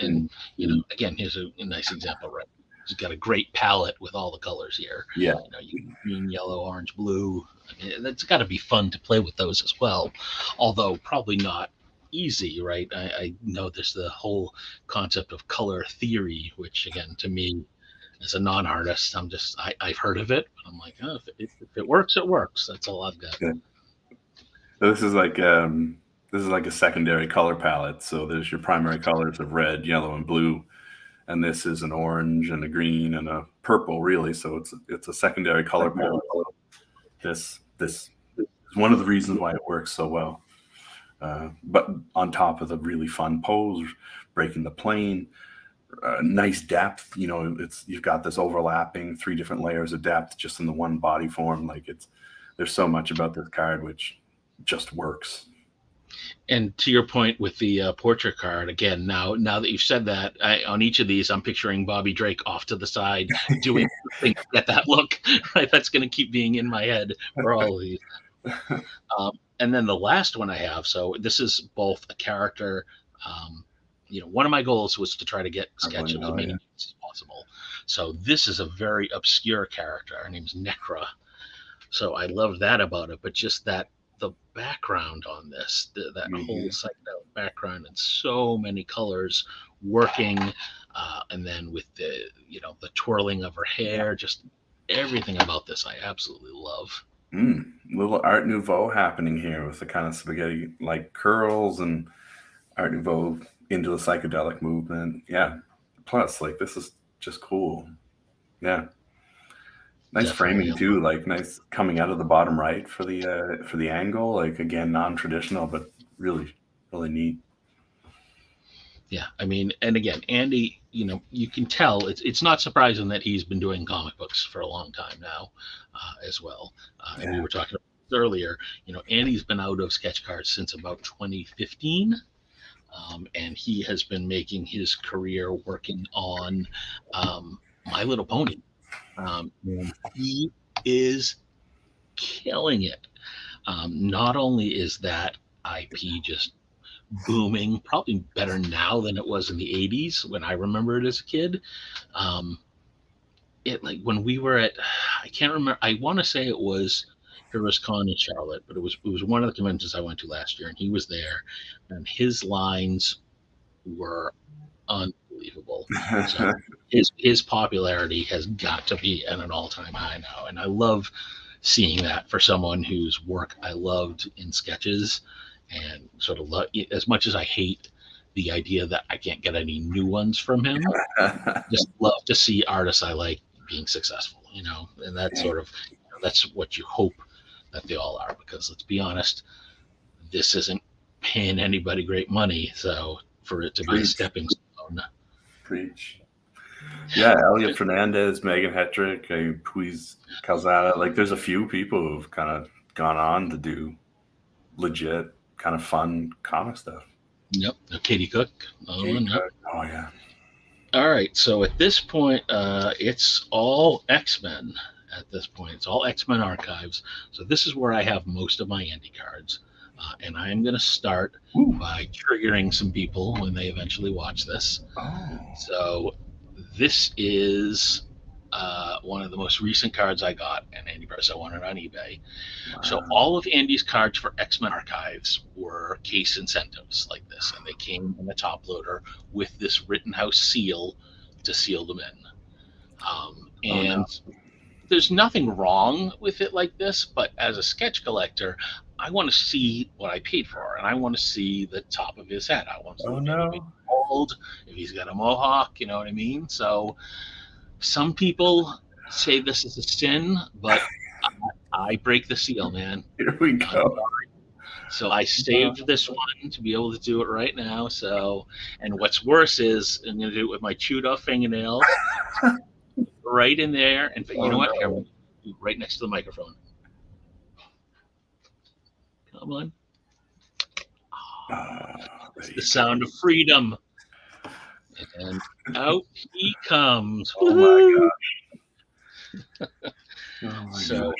Mm. again, here's a nice example, right? He's got a great palette with all the colors here. Yeah. Green, yellow, orange, blue. I mean, that's got to be fun to play with those as well, although probably not easy, right? I know there's the whole concept of color theory, which again, to me, as a non-artist, I've heard of it, but I'm like, oh, if it works, it works. That's all I've got. Yeah. So this is like a secondary color palette. So there's your primary colors of red, yellow, and blue, and this is an orange and a green and a purple, really. So it's a secondary color palette. This is one of the reasons why it works so well. But on top of the really fun pose, breaking the plane, nice depth. It's you've got this overlapping three different layers of depth just in the one body form. Like there's so much about this card which just works. And to your point with the portrait card, again, now that you've said that, on each of these, I'm picturing Bobby Drake off to the side doing something to get that look. Right, that's going to keep being in my head for all of these. And then the last one I have. So this is both a character. One of my goals was to try to get Sketch of as many names as possible. So this is a very obscure character. Her name's Necra. So I love that about it, but just that the background on this, that whole psychedelic background, and so many colors working, and then with the twirling of her hair, just everything about this I absolutely love. Little Art Nouveau happening here with the kind of spaghetti like curls and Art Nouveau into the psychedelic movement. Yeah. Plus, like this is just cool. Yeah. Nice Definitely. framing too, like nice coming out of the bottom right for the angle. Like again, non-traditional, but really, really neat. Yeah, I mean, and again, Andy, you can tell it's not surprising that he's been doing comic books for a long time now, as well. And we Yeah. were talking about this earlier. Andy's been out of sketch cards since about 2015, and he has been making his career working on My Little Pony. And he is killing it. Not only is that IP just booming, probably better now than it was in the 80s when I remember it as a kid. Um, it like when we were at, I can't remember, I want to say it was Heroes Con in Charlotte, but it was one of the conventions I went to last year, and he was there, and his lines were unbelievable. So his popularity has got to be at an all time high now, and I love seeing that for someone whose work I loved in sketches and sort of as much as I hate the idea that I can't get any new ones from him, just love to see artists I like being successful, and that's sort of, that's what you hope that they all are, because let's be honest, this isn't paying anybody great money. So for it to be a Preach, stepping stone. preach. Yeah, Elliot Fernandez, Megan Hetrick, Puiz Calzada. Like, there's a few people who've kind of gone on to do legit, kind of fun comic stuff. Yep. Katie Cook. Katie Yep. Cook. Oh yeah. All right. So at this point, it's all X-Men. At this point, it's all X-Men archives. So this is where I have most of my Andy cards. And I am going to start by triggering some people when they eventually watch this. Oh. So this is one of the most recent cards I got, and Andy Press. I won it on eBay. Wow. So all of Andy's cards for X-Men Archives were case incentives like this, and they came in a top loader with this Rittenhouse seal to seal them in. And there's nothing wrong with it like this, but as a sketch collector, I want to see what I paid for, and I want to see the top of his head. I want to see if he's bald, if he's got a mohawk, you know what I mean? So some people say this is a sin, but I break the seal, man. Here we go. So I saved this one to be able to do it right now. So, and what's worse is I'm going to do it with my chewed off fingernails right in there. And you know what? Here, I'm going to do it right next to the microphone. Come on. It's the sound of freedom. And out he comes. Oh my gosh. So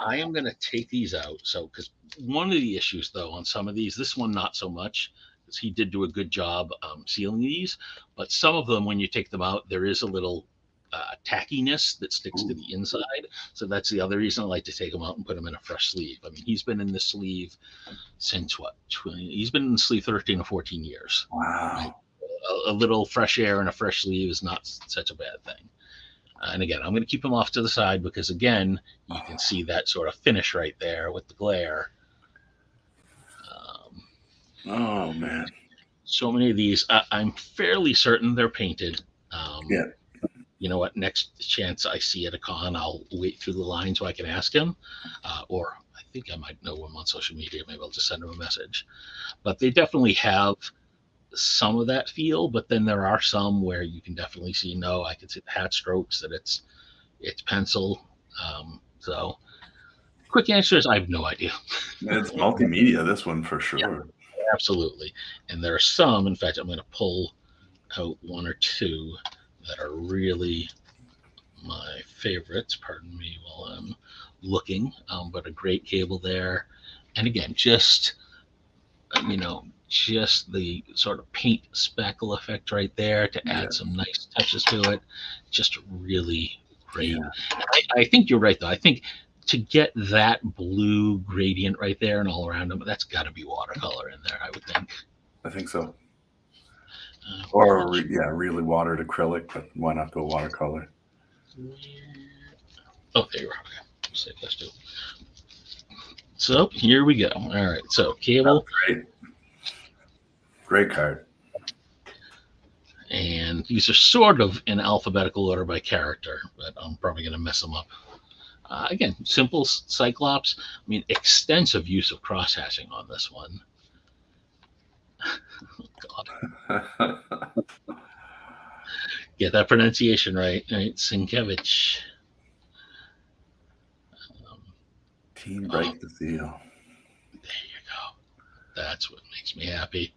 I am going to take these out. So, because one of the issues, though, on some of these, this one not so much, because he did do a good job sealing these, but some of them, when you take them out, there is a little tackiness that sticks to the inside. So that's the other reason I like to take them out and put them in a fresh sleeve. I mean, he's been in this sleeve since what? He's been in the sleeve 13 or 14 years. Wow. Right? A little fresh air and a fresh sleeve is not such a bad thing. And again, I'm going to keep them off to the side because, again, you can see that sort of finish right there with the glare. Oh, man. So many of these, I'm fairly certain they're painted. Yeah. You know what? Next chance I see at a con, I'll wait through the line so I can ask him. Or I think I might know him on social media. Maybe I'll just send him a message. But they definitely have some of that feel, but then there are some where you can definitely see, no, I can see the hat strokes, that it's pencil. So quick answer is I have no idea. It's multimedia, this one for sure. Yeah, absolutely. And there are some, in fact, I'm going to pull out one or two that are really my favorites. Pardon me while I'm looking, but a great cable there. And again, just, just the sort of paint speckle effect right there to add some nice touches to it. Just really great. Yeah. I think you're right, though. I think to get that blue gradient right there and all around them, that's got to be watercolor in there, I would think. I think so. Or, really watered acrylic, but why not go watercolor? Oh, there you are. Okay. Save this too. So here we go. All right. So cable. Great card. And these are sort of in alphabetical order by character, but I'm probably going to mess them up. Again, simple Cyclops. I mean, extensive use of cross-hatching on this one. Oh, God. Get that pronunciation right. Sienkiewicz. Team break the seal. There you go. That's what makes me happy.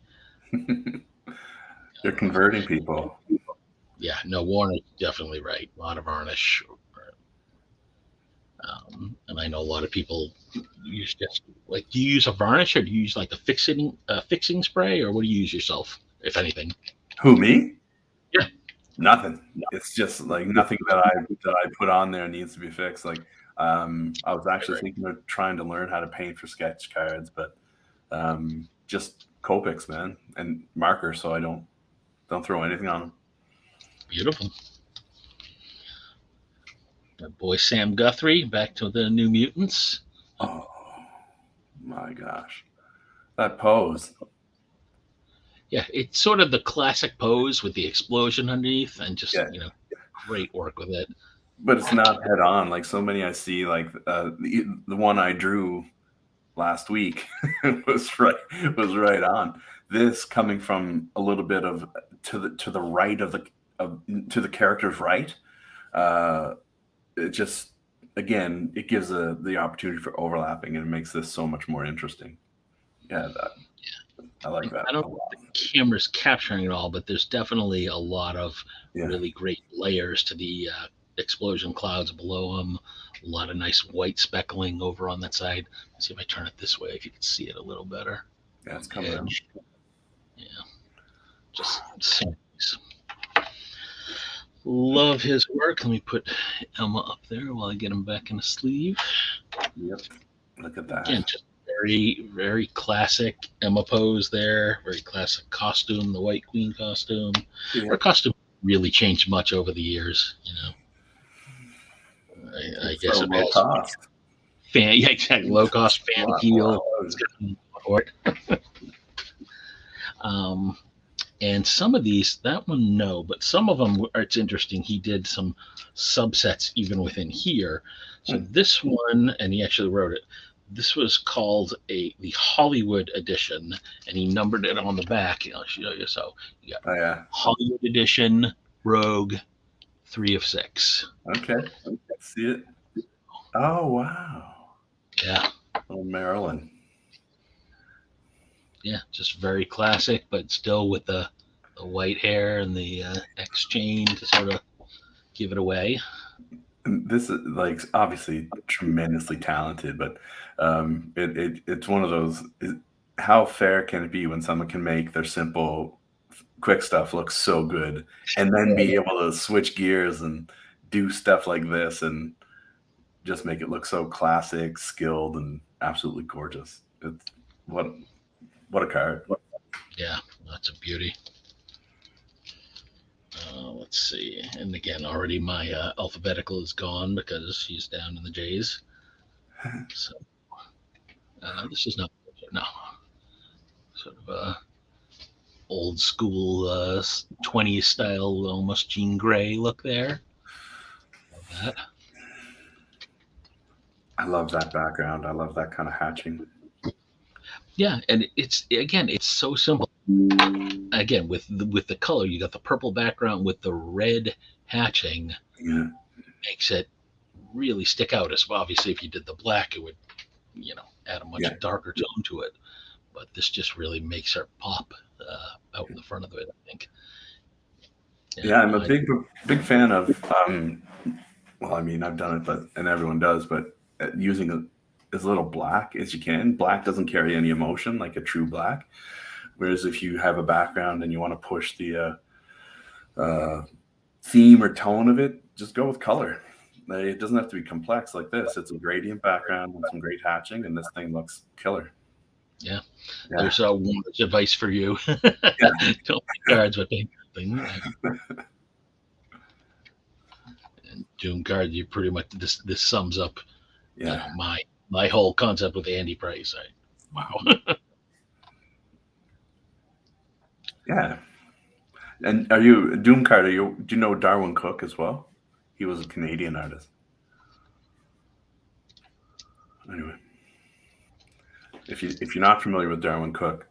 You're converting people. Yeah, no, Warner's definitely right. A lot of varnish. And I know a lot of people use just like, do you use a varnish or do you use like a fixing spray, or what do you use yourself, if anything? Who, me? Yeah. Nothing. It's just like nothing that I put on there needs to be fixed. Like I was actually thinking of trying to learn how to paint for sketch cards, but just Copics, man, and markers, so I don't throw anything on them. Beautiful. Boy Sam Guthrie back to the New Mutants. Oh my gosh, that pose. Yeah, it's sort of the classic pose with the explosion underneath, and just Yeah, great work with it. but it's not head on like so many I see. Like the one I drew last week was right on. This coming from a little bit of to the right of to the character's right. Uh, it just again it gives the opportunity for overlapping and it makes this so much more interesting. Yeah, I like that I don't a know lot. if the camera's capturing it all, but there's definitely a lot of Yeah, really great layers to the explosion clouds below them. A lot of nice white speckling over on that side. Let's see if I turn it this way, if you can see it a little better yeah, on it's the coming out. edge. Yeah, just so nice. Love his work. Let me put Emma up there while I get him back in the sleeve. Yep, look at Again, that. just very, very classic Emma pose there. Very classic costume, the White Queen costume. Her Yep, costume really changed much over the years. I it's guess so it low has cost. fan, yeah, exactly, low cost fan appeal. Wow. It's got support. Um, and some of these, that one, no, but some of them, it's interesting. He did some subsets even within here. So Hmm. this one, and he actually wrote it. This was called the Hollywood edition, and he numbered it on the back. I'll show you. So you got Oh yeah. Hollywood edition, Rogue, 3 of 6. Okay. See it. Oh wow. Yeah, Oh Marilyn. yeah, just very classic, but still with the white hair and the X chain to sort of give it away. And this is like obviously tremendously talented, but it's one of those. How fair can it be when someone can make their simple, quick stuff look so good, and then be able to switch gears and do stuff like this and just make it look so classic, skilled, and absolutely gorgeous. It's what what a card. Yeah, that's a beauty. Let's see. And again, already my alphabetical is gone because she's down in the J's. So this is not, no, sort of a old school 20s style, almost Jean Grey look there. Love that. I love that background. I love that kind of hatching. Yeah, and it's again, it's so simple. Again, with the color, you got the purple background with the red hatching, Yeah, makes it really stick out. As well. Obviously, if you did the black, it would add a yeah, much darker tone to it. But this just really makes her pop out in the front of it. I think. Yeah, yeah. I'm no, a big fan of. Well, I mean, I've done it, but and everyone does, but using as little black as you can. Black doesn't carry any emotion like a true black. Whereas if you have a background and you want to push the theme or tone of it, just go with color. It doesn't have to be complex like this. It's a gradient background and some great hatching, and this thing looks killer. yeah. Yeah, There's one advice for you. yeah, Don't pick cards with thing. And Doom card, you pretty much this sums up, yeah, my whole concept with Andy Price. Wow. yeah. And are you Doom Card? Do you know Darwin Cook as well? He was a Canadian artist. Anyway, if you're not familiar with Darwin Cook,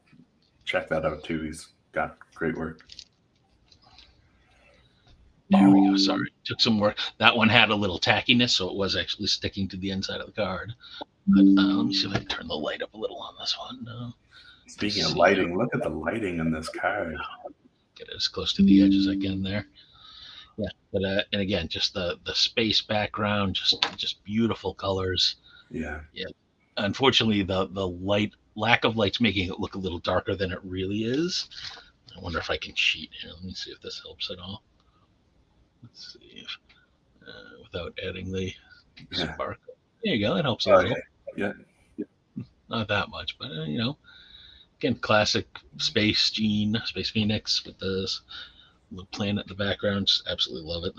check that out too. He's got great work. There we go. Sorry, took some work. That one had a little tackiness, so it was actually sticking to the inside of the card. But let me see if I can turn the light up a little on this one. Let's Speaking of see. lighting, look at the lighting in this card. Get it as close to the edge as I can there. Yeah, but and again, just the space background, just beautiful colors. Yeah, Yeah. Unfortunately, the lack of light's making it look a little darker than it really is. I wonder if I can cheat here. Let me see if this helps at all. Let's see if, without adding the yeah. sparkle. There you go. That helps a Oh little. yeah, Not that much, but again, classic Space Phoenix with the little planet in the background. Just absolutely love it.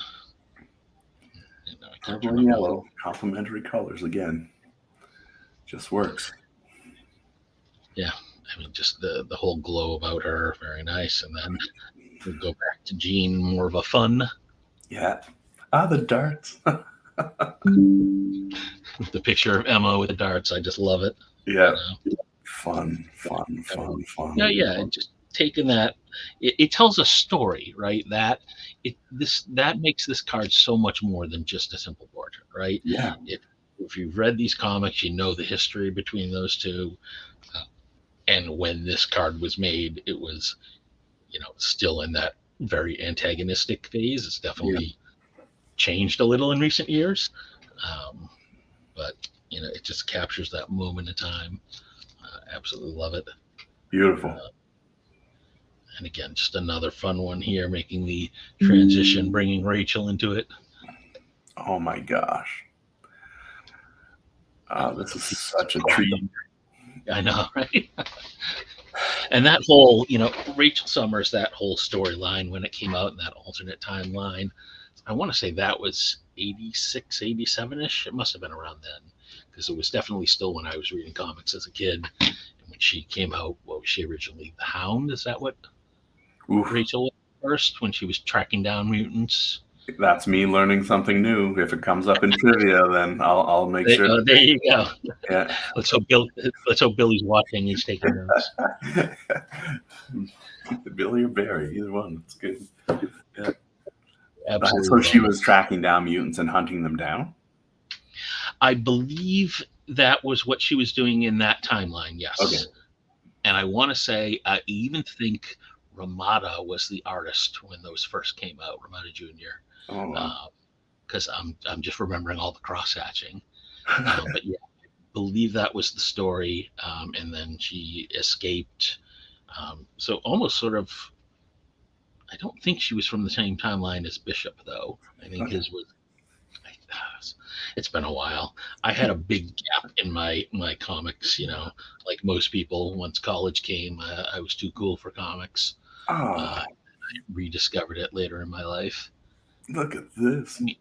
no, I can't Purple and remember. yellow, complementary colors again. Just works. Yeah, I mean, just the whole glow about her, very nice. And then we'll go back to Jean, more of a fun. Yeah. Ah, the darts. The picture of Emma with the darts, I just love it. Yeah. You know, Fun, fun, I mean, fun, yeah, fun. yeah. Just taking that, it tells a story, right? That makes this card so much more than just a simple portrait, right? Yeah. It, if you've read these comics, you know the history between those two. Uh, and when this card was made, it was, still in that very antagonistic phase. It's Yeah. definitely changed a little in recent years, um, but it just captures that moment in time. Absolutely love it. Beautiful. Uh, and again, just another fun one here, making the transition, bringing Rachel into it. Oh my gosh. This is such a treat. Random. I know, right? And that whole, Rachel Summers, that whole storyline when it came out in that alternate timeline, I want to say that was 86, 87 ish. It must have been around then because it was definitely still when I was reading comics as a kid. And when she came out, what was she originally? The Hound? Is that what Oof. Rachel was first when she was tracking down mutants? That's me learning something new. If it comes up in trivia, then I'll make sure to There you go. yeah. Let's hope Bill. Let's hope Billy's watching. He's taking notes. Billy or Barry, either one. It's good. Yeah. So Absolutely she love it. was tracking down mutants and hunting them down? I believe that was what she was doing in that timeline. Okay. Yes, and I want to say I even think Ramada was the artist when those first came out. Ramada Jr. Oh, wow. Because I'm just remembering all the cross hatching. But yeah, I believe that was the story. And then she escaped. So almost sort of. I don't think she was from the same timeline as Bishop, though. I think Okay. his was. It's been a while. I had a big gap in my comics. Like most people. Once college came, I was too cool for comics. Oh, I rediscovered it later in my life. look at I this. mean,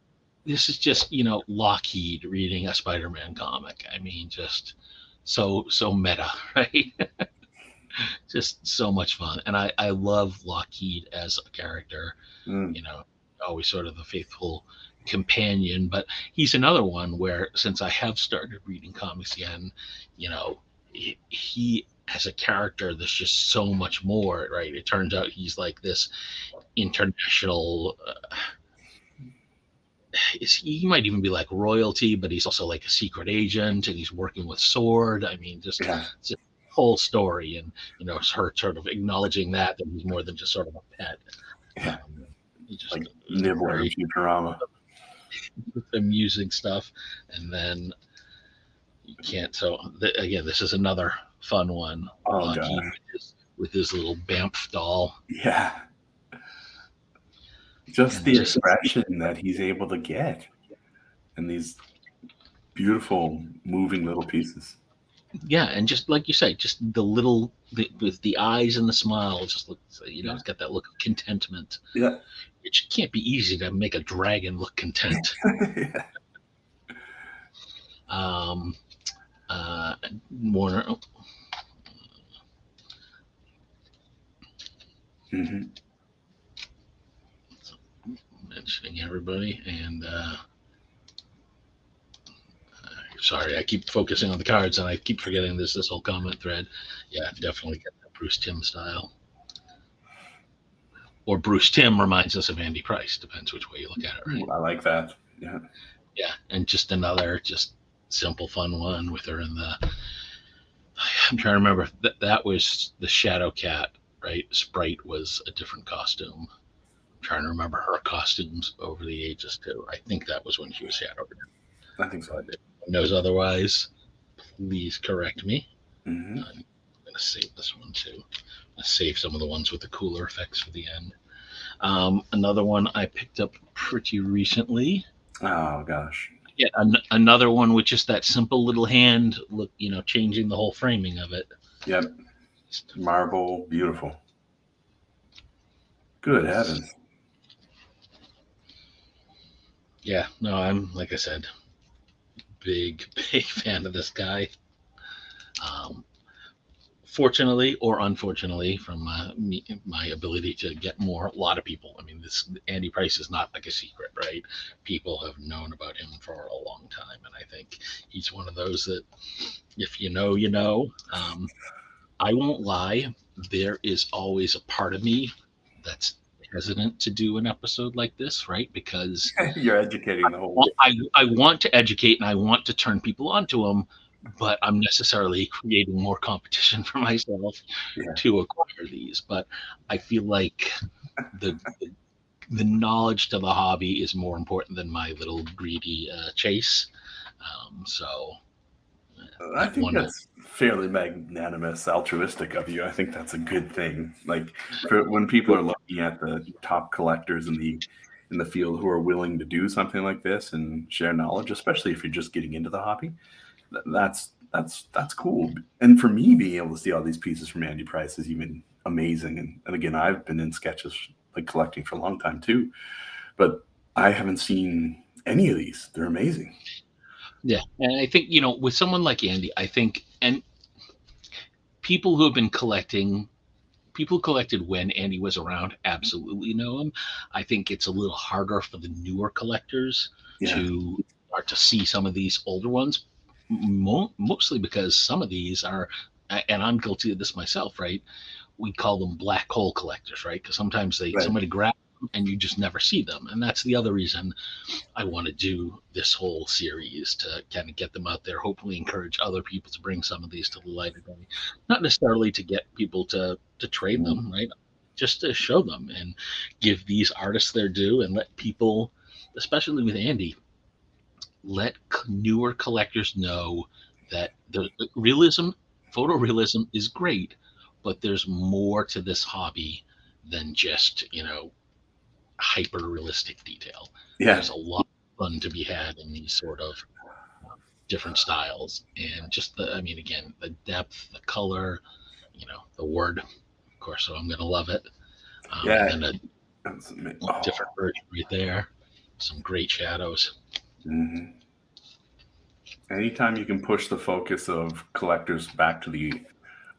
this is just Lockheed reading a Spider-Man comic. I mean, just so meta, right? Just so much fun, and I love Lockheed as a character. Mm. You know, always sort of the faithful companion. But he's another one where since I have started reading comics again, you know, he as a character, there's just so much more, right? It turns out he's like this international he might even be like royalty, but he's also like a secret agent and he's working with Sword. I mean, Yeah. just a whole story, and it's her sort of acknowledging that he's more than just sort of a pet. Yeah. He just Like Nibbler in very Futurama. amusing stuff, and then you can't. So again, this is another fun one. Oh, Lockheed God. with his little Bamf doll, Yeah. Just and the just expression that he's able to get in these beautiful, moving little pieces. yeah, and just like you say, just with the eyes and the smile, just looks, Yeah. it's got that look of contentment. Yeah. It can't be easy to make a dragon look content. Yeah. Um, Warner Mm-hmm. mentioning everybody, and sorry, I keep focusing on the cards, and I keep forgetting this whole comment thread. Yeah, definitely get that Bruce Timm style. Or Bruce Timm reminds us of Andy Price. Depends which way you look at it, right? Ooh, I like that. Yeah. Yeah, and just another just simple, fun one with her in the. I'm trying to remember that was the Shadow Cat, right? Sprite was a different costume. I'm trying to remember her costumes over the ages too. I think that was when she was Shadow Cat. I think so. But if anyone knows otherwise, please correct me. Mm-hmm. I'm going to save this one too. I'm going to save some of the ones with the cooler effects for the end. Another one I picked up pretty recently. Oh, gosh. Yeah, another one with just that simple little hand look, changing the whole framing of it. Yep. Marble, beautiful. Good heavens. Yeah, no, I'm like I said, big big fan of this guy. Um, Fortunately or unfortunately, from my ability to get more, a lot of people. I mean, this Andy Price is not like a secret, right? People have known about him for a long time, and I think he's one of those that, if you know, you know. I won't lie. There is always a part of me that's hesitant to do an episode like this, right? Because You're educating the whole. I want to educate and I want to turn people onto them, but I'm necessarily creating more competition for myself Yeah, to acquire these. But I feel like the the knowledge to the hobby is more important than my little greedy chase. So I that think one will. that's fairly magnanimous, altruistic of you. I think that's a good thing. Like for when people are looking at the top collectors in the field who are willing to do something like this and share knowledge, especially if you're just getting into the hobby, that's cool. And for me, being able to see all these pieces from Andy Price is even amazing. And again, I've been in sketches like collecting for a long time too, but I haven't seen any of these. They're amazing. Yeah, and I think with someone like Andy, I think, and people who have been collecting people who collected when Andy was around absolutely know him. I think it's a little harder for the newer collectors Yeah, to start to see some of these older ones, mostly because some of these are, and I'm guilty of this myself, right? We call them black hole collectors, right? Because sometimes right. somebody grabs them and you just never see them, and that's the other reason I want to do this whole series to kind of get them out there, hopefully encourage other people to bring some of these to the light of day. Not necessarily to get people to trade them, right? Just to show them and give these artists their due and let people, especially with Andy, let newer collectors know that the realism, photorealism is great, but there's more to this hobby than just, hyper realistic detail. Yeah, There's a lot of fun to be had in these sort of different styles, and just I mean, again, the depth, the color, the word, of course. So I'm gonna love it. And yeah. then a Oh, different version right there, some great shadows. mhm. Anytime you can push the focus of collectors back to the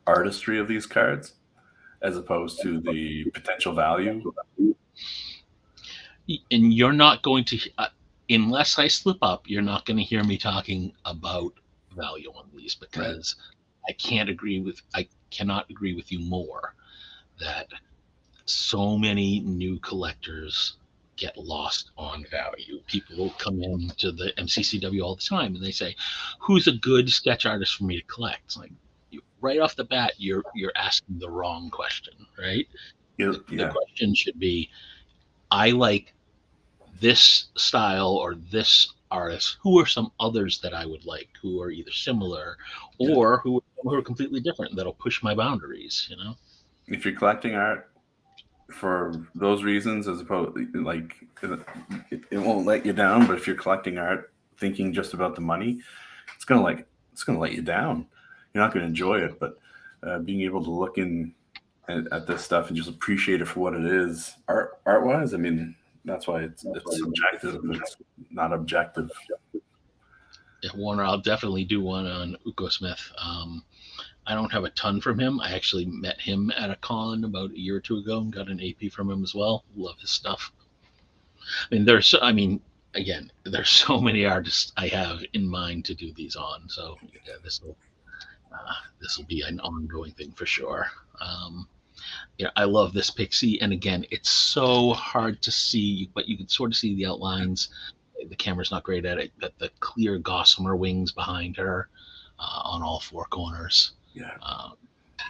artistry of these cards as opposed to the potential value. And you're not going to, unless I slip up, you're not going to hear me talking about value on these Right. because I cannot agree with you more that so many new collectors get lost on value. People will come in to the MCCW all the time and they say, "Who's a good sketch artist for me to collect?" It's like, right off the bat, you're asking the wrong question, right? The Yeah. question should be, I like this style or this artist. Who are some others that I would like who are either similar Yeah. or who are completely different that'll push my boundaries? If you're collecting art for those reasons, as opposed like it won't let you down, but if you're collecting art thinking just about the money, it's gonna like it's gonna let you down. You're not gonna enjoy it, but being able to look in at this stuff and just appreciate it for what it is, art wise. I mean, that's why it's subjective. It's not objective. Yeah, Warner, I'll definitely do one on Uko Smith. I don't have a ton from him. I actually met him at a con about a year or two ago and got an AP from him as well. Love his stuff. I mean, again, there's so many artists I have in mind to do these on. So yeah, this will be an ongoing thing for sure. Um, yeah, I love this pixie, and again, it's so hard to see, but you can sort of see the outlines. The camera's not great at it, but the clear gossamer wings behind her on all four corners. Yeah, Um,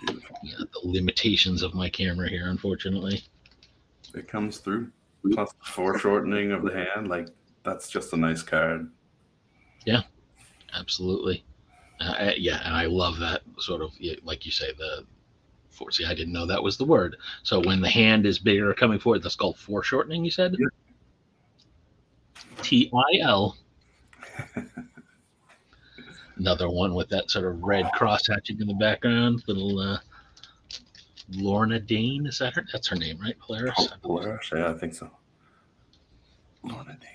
beautiful. the limitations of my camera here, unfortunately. It comes through. Plus the foreshortening of the hand, like that's just a nice card. Yeah, absolutely. Yeah, and I love that sort of, like you say, see, I didn't know that was the word. So when the hand is bigger coming forward, that's called foreshortening. You said Yeah. TIL. Another one with that sort of red cross hatching in the background. Little Lorna Dane, is that her? That's her name, right? Polaris, I believe. Polaris, yeah, I think so. Lorna Dane.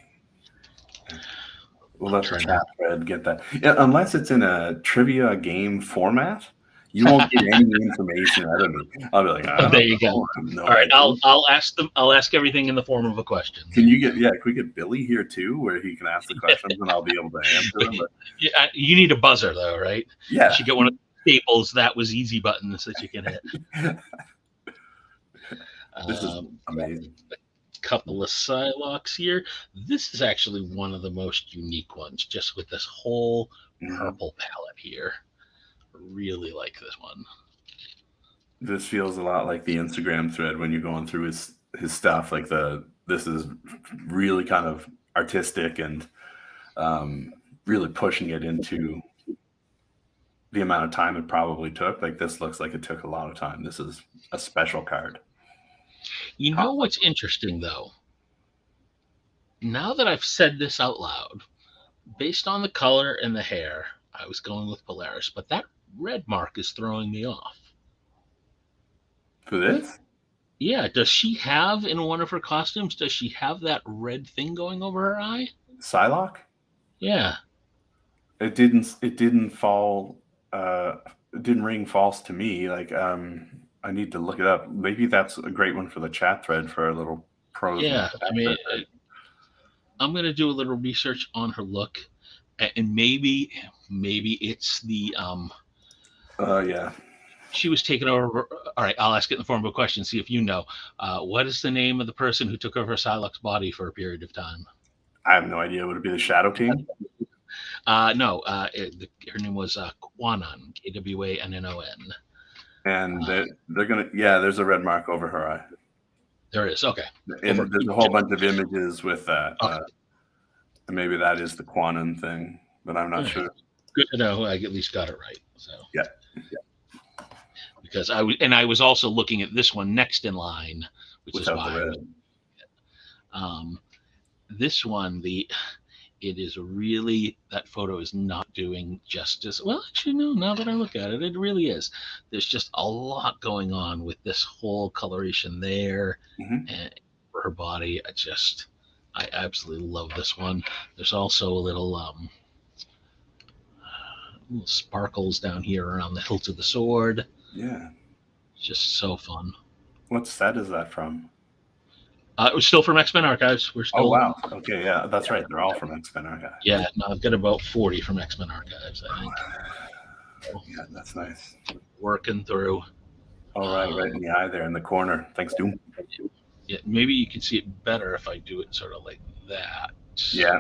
We'll I'm let the trying chat to. thread get that. Yeah, unless it's in a trivia game format, you won't get any information out of me. I'll be like, I Oh, don't there you go. know. I have no All right, idea. I'll ask them. I'll ask everything in the form of a question. Can you get, yeah, can we get Billy here too, where he can ask the questions and I'll be able to answer them? But Yeah, you need a buzzer though, right? You yeah, should get one of the staples that was easy buttons that you can hit. this is Um, amazing. Couple of Psylocks here. This is actually one of the most unique ones, just with this whole Mhm. purple palette here. Really like this one. This feels a lot like the Instagram thread when you're going through his stuff. Like this is really kind of artistic and really pushing it into the amount of time it probably took. Like this looks like it took a lot of time. This is a special card. You know what's interesting though? Now that I've said this out loud, based on the color and the hair, I was going with Polaris, but that red mark is throwing me off. For this? Yeah, does she have in one of her costumes? Does she have that red thing going over her eye? Psylocke? Yeah, It didn't fall it didn't ring false to me. Like I need to look it up. Maybe that's a great one for the chat thread for a little pros with yeah. the chat I mean, thread. I'm gonna do a little research on her look, and maybe it's the Yeah. she was taken over. All right, I'll ask it in the form of a question. See if you know. What is the name of the person who took over Psylocke's body for a period of time? I have no idea. Would it be the Shadow King? No, her name was Kwanon, Kwannon. And they're gonna, yeah, there's a red mark over her eye. There is. Okay. And Over. there's a whole bunch of images with that. Okay. Maybe that is the Quanon thing, but I'm not All right. sure. Good to know. I at least got it right. So Yeah. because I was also looking at this one next in line, which Without is why the red. this one it is really, that photo is not doing justice. Well, actually, no. Now that I look at it, it really is. There's just a lot going on with this whole coloration there, and for her body. I absolutely love this one. There's also a little sparkles down here around the hilt of the sword. Yeah. It's just so fun. What set is that from? It was still from X-Men Archives. We're Oh still. wow. Okay, yeah, that's right. They're all from X-Men Archive. Yeah, no, I've got about 40 from X-Men Archives, I think. Yeah, that's nice. Working through. All right, right in the eye there in the corner. Thanks, Doom. Yeah, maybe you can see it better if I do it sort of like that. Yeah.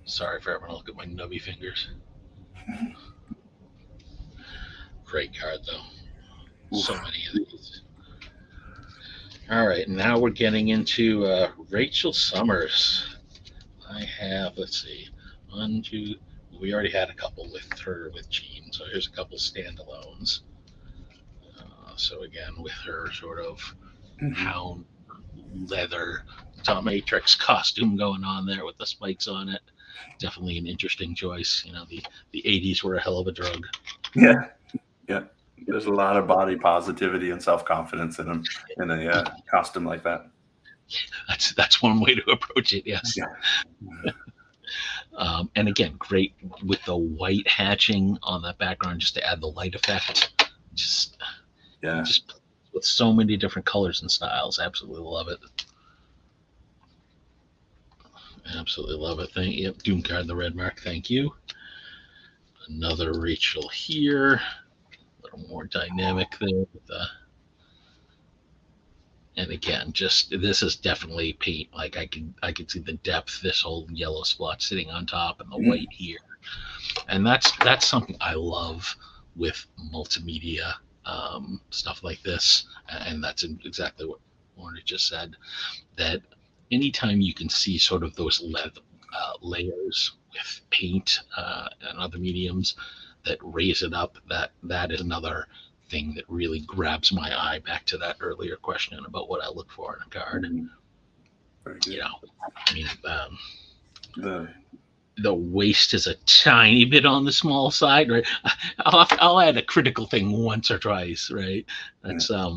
Sorry for everyone to look at my nubby fingers. Great card though. So many of these. All right, now we're getting into Rachel Summers. I have, let's see, one, two. We already had a couple with her with Jean, so here's a couple standalones. So again, with her sort of hound leather dominatrix costume going on there with the spikes on it. Definitely an interesting choice. You know, the 80s were a hell of a drug. Yeah. Yeah. There's a lot of body positivity and self-confidence in them in a costume like that. That's one way to approach it. Yes. Yeah. And again, great with the white hatching on that background, just to add the light effect. Just with so many different colors and styles. Absolutely love it. Absolutely love it. Thank you. Doom card, the red mark. Thank you. Another Rachel here. A little more dynamic there. And again, just this is definitely paint. Like I could see the depth. This whole yellow spot sitting on top, and the white here. And that's something I love with multimedia stuff like this. And that's exactly what Warner just said. That anytime you can see sort of those layers with paint and other mediums that raise it up, that is another thing that really grabs my eye, back to that earlier question about what I look for in a card. You know, I mean, the waist is a tiny bit on the small side, right? I'll add a critical thing once or twice, right? That's a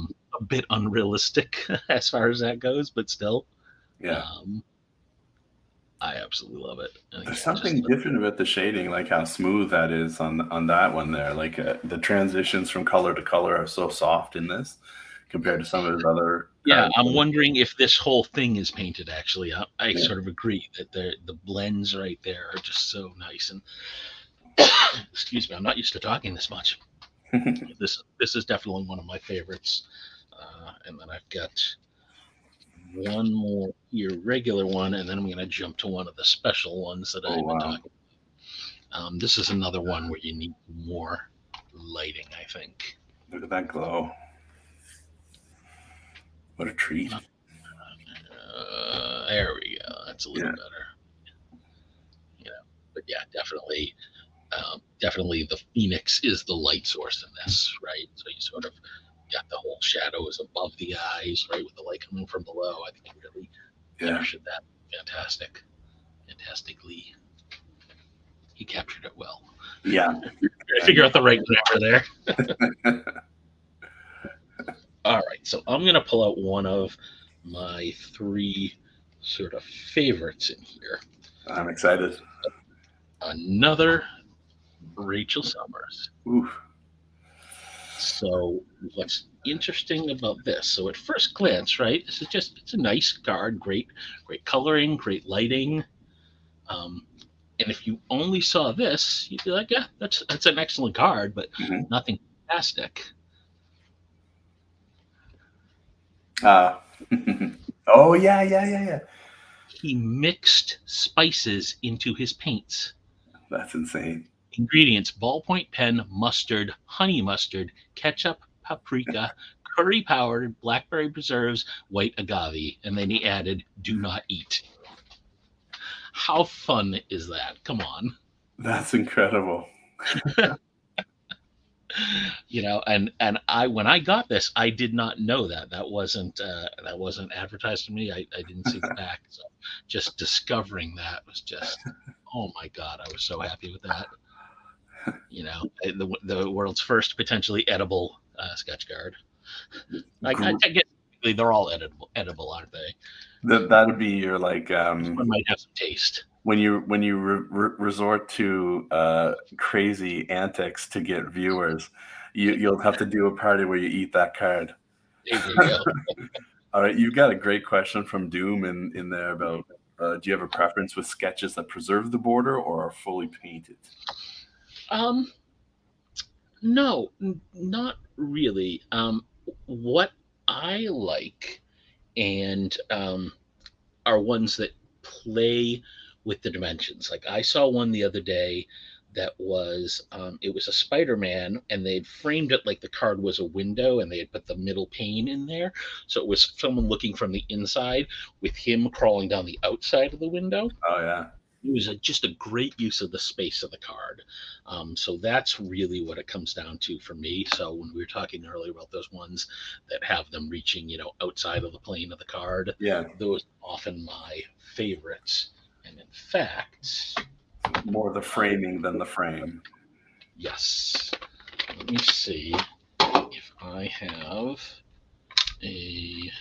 bit unrealistic as far as that goes, but still. Yeah. I absolutely love it. And There's again, just something different about the shading, like how smooth that is on that one there. Like the transitions from color to color are so soft in this compared to some of his other yeah. cards. I'm wondering if this whole thing is painted. Actually, I Yeah. sort of agree that the blends right there are just so nice. And excuse me, I'm not used to talking this much. This is definitely one of my favorites. And then I've got one more irregular one, and then I'm going to jump to one of the special ones that Oh I've been wow! talking. This is another one where you need more lighting, I think. Look at that glow! What a treat! There we go. That's a little Yeah. better. You know, but yeah, definitely the Phoenix is the light source in this, right? So you sort of got the whole shadows above the eyes, right, with the light coming from below. I think you really Yeah. captured that fantastically. He captured it well. Yeah. I figure out the right grammar there. All right, so I'm gonna pull out one of my three sort of favorites in here. I'm excited. Another Rachel Summers. Ooh. So what's interesting about this? So at first glance, right, this is just it's a nice card, great coloring, great lighting. Um, and if you only saw this, you'd be like, yeah, that's an excellent card, but Mm-hmm. nothing fantastic. Uh, oh yeah. He mixed spices into his paints. That's insane. Ingredients: ballpoint pen, mustard, honey mustard, ketchup, paprika, curry powder, blackberry preserves, white agave. And then he added, do not eat. How fun is that? Come on. That's incredible. And I when I got this, I did not know that wasn't advertised to me. I didn't see the back. So just discovering that was just, oh my God, I was so happy with that. The world's first potentially edible sketch card. Gr- I guess they're all edible, aren't they? that'd be your like This one might have some taste. when you resort to crazy antics to get viewers, you'll have to do a party where you eat that card. There you go. All right, you've got a great question from Doom in there about do you have a preference with sketches that preserve the border or are fully painted? Um, no, not really. What I like and are ones that play with the dimensions. Like I saw one the other day that was it was a Spider-Man, and they'd framed it like the card was a window, and they had put the middle pane in there, so it was someone looking from the inside with him crawling down the outside of the window. Oh yeah, It was just a great use of the space of the card. So that's really what it comes down to for me. So when we were talking earlier about those ones that have them reaching, outside of the plane of the card, yeah. those are often my favorites. And in fact, More the framing than the frame. yes, let me see if I have a.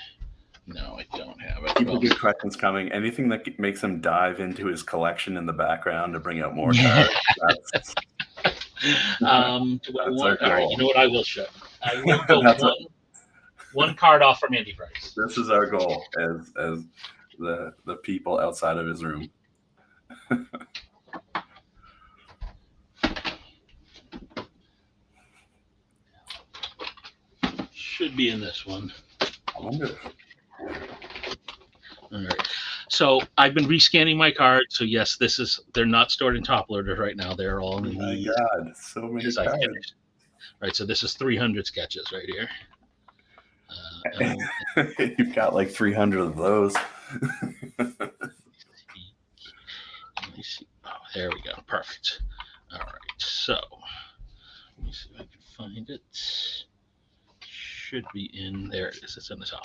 No, I don't have it. Keep the Well, good questions coming. Anything that makes him dive into his collection in the background to bring out more yeah. cards. That's Do I that's our want? All right, goal. you know what? I will show. I will go That's what, one card off from Andy Price. this is our goal as the people outside of his room. Should be in this one. I wonder. All right. So I've been rescanning my cards. So yes, they're not stored in top loaders right now. They're all in My these God, so many as I cards. finished. Right. So this is 300 sketches right here. You've got like 300 of those. Let me see. Oh, there we go. Perfect. All right. So let me see if I can find it. Should be in there. It is. It's in the top.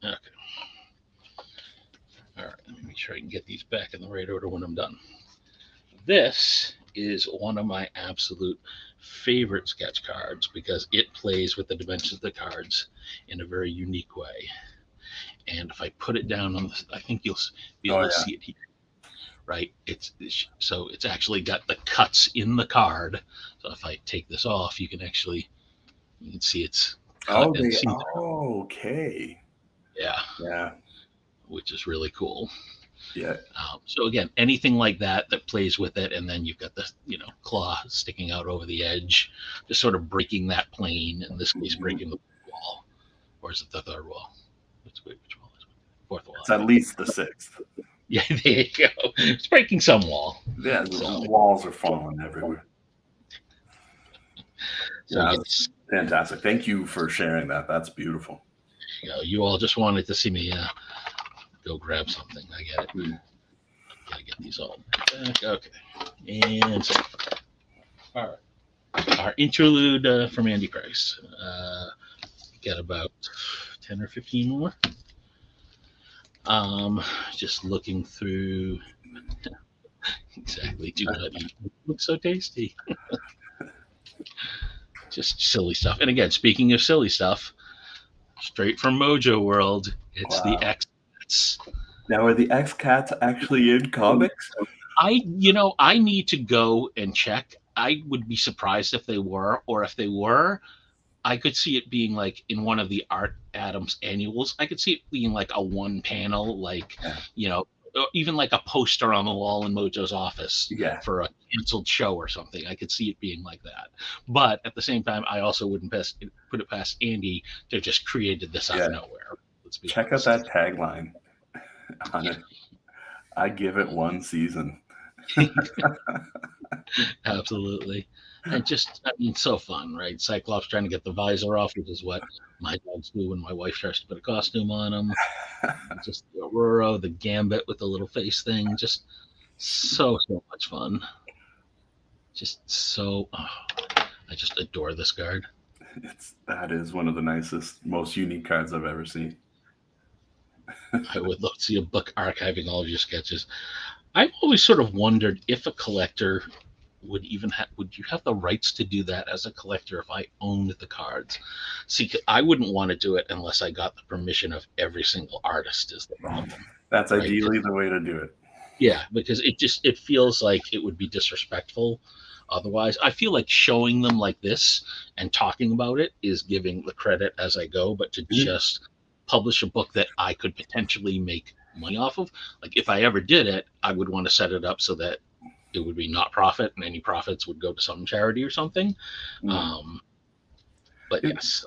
Okay. All right. Let me make sure I can get these back in the right order when I'm done. This is one of my absolute favorite sketch cards because it plays with the dimensions of the cards in a very unique way. And if I put it down on this, I think you'll be able Oh to yeah. see it here. right? So it's actually got the cuts in the card. So if I take this off, you can see it's cut Oh, and they. see. Oh, okay. Yeah, Yeah. which is really cool. Yeah. So again, anything like that that plays with it, and then you've got the claw sticking out over the edge, just sort of breaking that plane. In this case, Mhm. breaking the wall, or is it the third wall? Which wall is it? Fourth wall, It's I at think. least the sixth. Yeah, there you go. It's breaking some wall. Yeah, the So, walls are falling everywhere. so Yeah, that's yes, fantastic. Thank you for sharing that. That's beautiful. you all just wanted to see me go grab something. I get it. Hmm. Gotta get these all back. Okay, and so our interlude from Andy Price. Got about 10 or 15 more. Um, just looking through. Exactly. Do not eat. It looks so tasty. Just silly stuff. And again, speaking of silly stuff, straight from Mojo World, it's the Wow. X. Now, are the X Cats actually in comics? I need to go and check. I would be surprised if they were, or if they were, I could see it being like in one of the Art Adams annuals. I could see it being like a one panel, like, Yeah. you know, even like a poster on the wall in Mojo's office Yeah. for a canceled show or something. I could see it being like that. But at the same time, I also wouldn't put it past Andy to just created this out Yeah. of nowhere. Let's be Check out honest. that tagline on Yeah, it. I give it one season. absolutely. And just, I mean, so fun, right? Cyclops trying to get the visor off, which is what my dogs do when my wife tries to put a costume on them. Just the Aurora, the Gambit with the little face thing, just so much fun. Just so, I just adore this card. That is one of the nicest, most unique cards I've ever seen. I would love to see a book archiving all of your sketches. I've always sort of wondered if a collector would you have the rights to do that as a collector if I owned the cards? See, I wouldn't want to do it unless I got the permission of every single artist. Is the problem, That's right? ideally the way to do it. Yeah, because it feels like it would be disrespectful otherwise. I feel like showing them like this and talking about it is giving the credit as I go, but to Mhm. just publish a book that I could potentially make money off of, like if I ever did it, I would want to set it up so that it would be not profit and any profits would go to some charity or something. Mm. Um, but It- yes,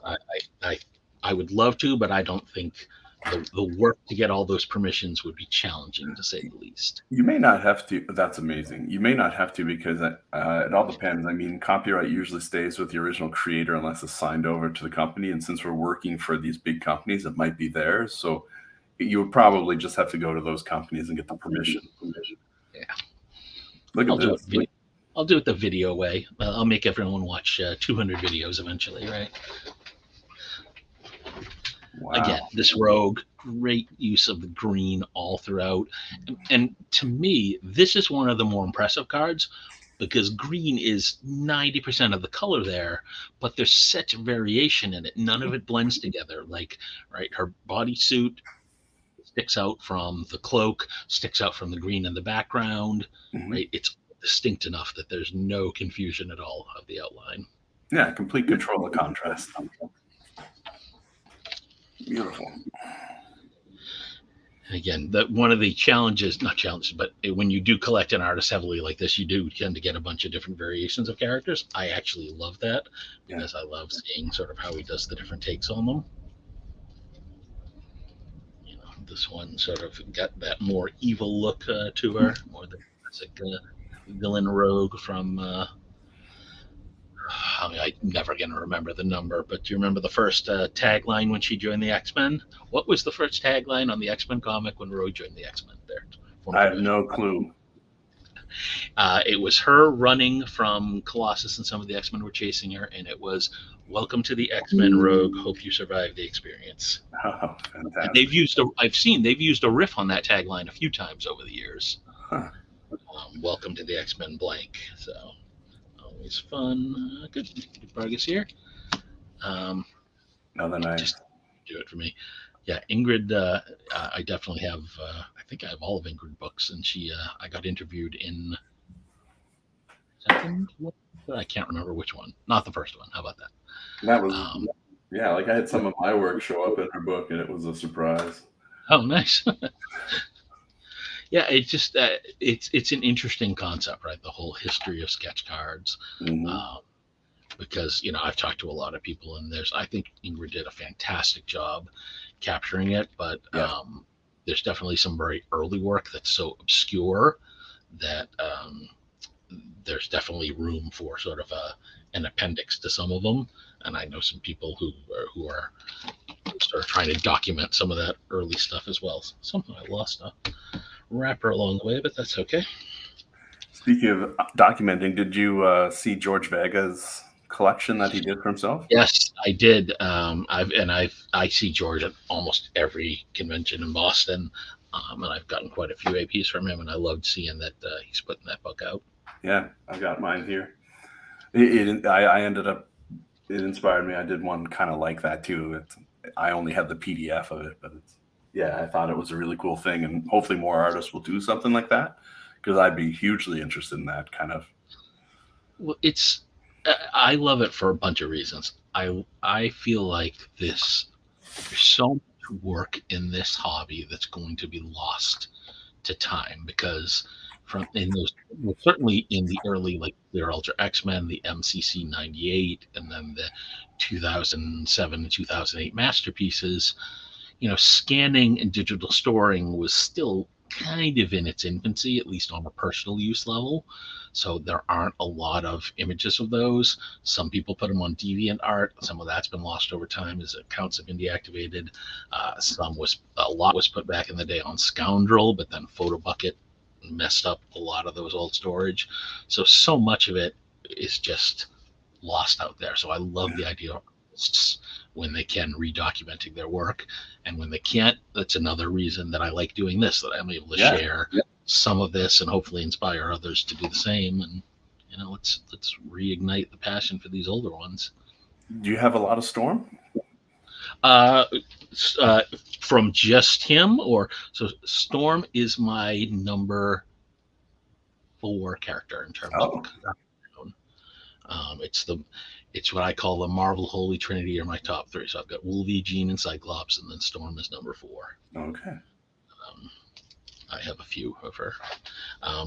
I I would love to, but I don't think the work to get all those permissions would be challenging to say the least. You may not have to. That's amazing. You may not have to because it all depends. I mean, copyright usually stays with the original creator unless it's signed over to the company. And since we're working for these big companies, it might be theirs. So you would probably just have to go to those companies and get the permission. Yeah, Look at I'll do this. it. I'll do it the video way. I'll make everyone watch 200 videos eventually, right? Again, Wow. this rogue, great use of the green all throughout. And to me, this is one of the more impressive cards because green is 90% of the color there, but there's such variation in it. None of it blends together. Like, right, her bodysuit sticks out from the cloak, sticks out from the green in the background, Mhm. right? It's distinct enough that there's no confusion at all of the outline. Yeah, complete control of contrast. Beautiful. Again, one of the challenges, not challenges, but when you do collect an artist heavily like this, you do tend to get a bunch of different variations of characters. I actually love that Yeah. because I love seeing sort of how he does the different takes on them. This one sort of got that more evil look to her, more the classic villain rogue from. I mean, I'm never going to remember the number, but do you remember the first tagline when she joined the X Men? What was the first tagline on the X Men comic when Rogue joined the X Men? There, I have no clue. It was her running from Colossus, and some of the X Men were chasing her, and it was "Welcome to the X Men, Rogue. Hope you survive the experience." Oh, And fantastic. they've used a riff on that tagline a few times over the years. Huh. Welcome to the X Men blank. So always fun. Good progress here. Another nice. Just do it for me. Yeah, Ingrid. I definitely have. I think I have all of Ingrid books, and she. I got interviewed in second one? I can't remember which one. Not the first one. How about that? That was, Um, yeah, like I had some of my work show up in her book, and it was a surprise. oh, nice. Yeah, it's an interesting concept, right? The whole history of sketch cards, Hmm. um, because I've talked to a lot of people, and I think Ingrid did a fantastic job capturing it, but Yes. there's definitely some very early work that's so obscure that there's definitely room for sort of an appendix to some of them. And I know some people who are sort of trying to document some of that early stuff as well. Somehow I lost a wrapper along the way, but that's okay. Speaking of documenting, did you see George Vega's collection that he did for himself? Yes, I did. I see George at almost every convention in Boston, and I've gotten quite a few APs from him, and I loved seeing that he's putting that book out. Yeah, I got mine here. I ended up, it inspired me. I did one kind of like that too. I only have the PDF of it, but yeah, I thought it was a really cool thing, and hopefully more artists will do something like that because I'd be hugely interested in that kind of. Well, I love it for a bunch of reasons. I feel like there's so much work in this hobby that's going to be lost to time because from in those well, certainly in the early like Clear Ultra X-Men, the MCC 98, and then the 2007 and 2008 masterpieces, scanning and digital storing was still kind of in its infancy, at least on a personal use level. So there aren't a lot of images of those. Some people put them on DeviantArt. Some of that's been lost over time as accounts have been deactivated. A lot was put back in the day on Scoundrel, but then PhotoBucket messed up a lot of those old storage. So much of it is just lost out there. So I love the idea of artists when they can redocumenting their work, and when they can't, that's another reason that I like doing this. That I'm able to Yeah. share some of this and hopefully inspire others to do the same. And let's reignite the passion for these older ones. Do you have a lot of Storm? Uh, uh, from just him, or so Storm is my number 4 character in terms of. Oh, It's what I call the Marvel Holy Trinity are my top 3. So I've got Wolverine, Jean, and Cyclops, and then Storm is number 4. okay. Um, I have a few of her,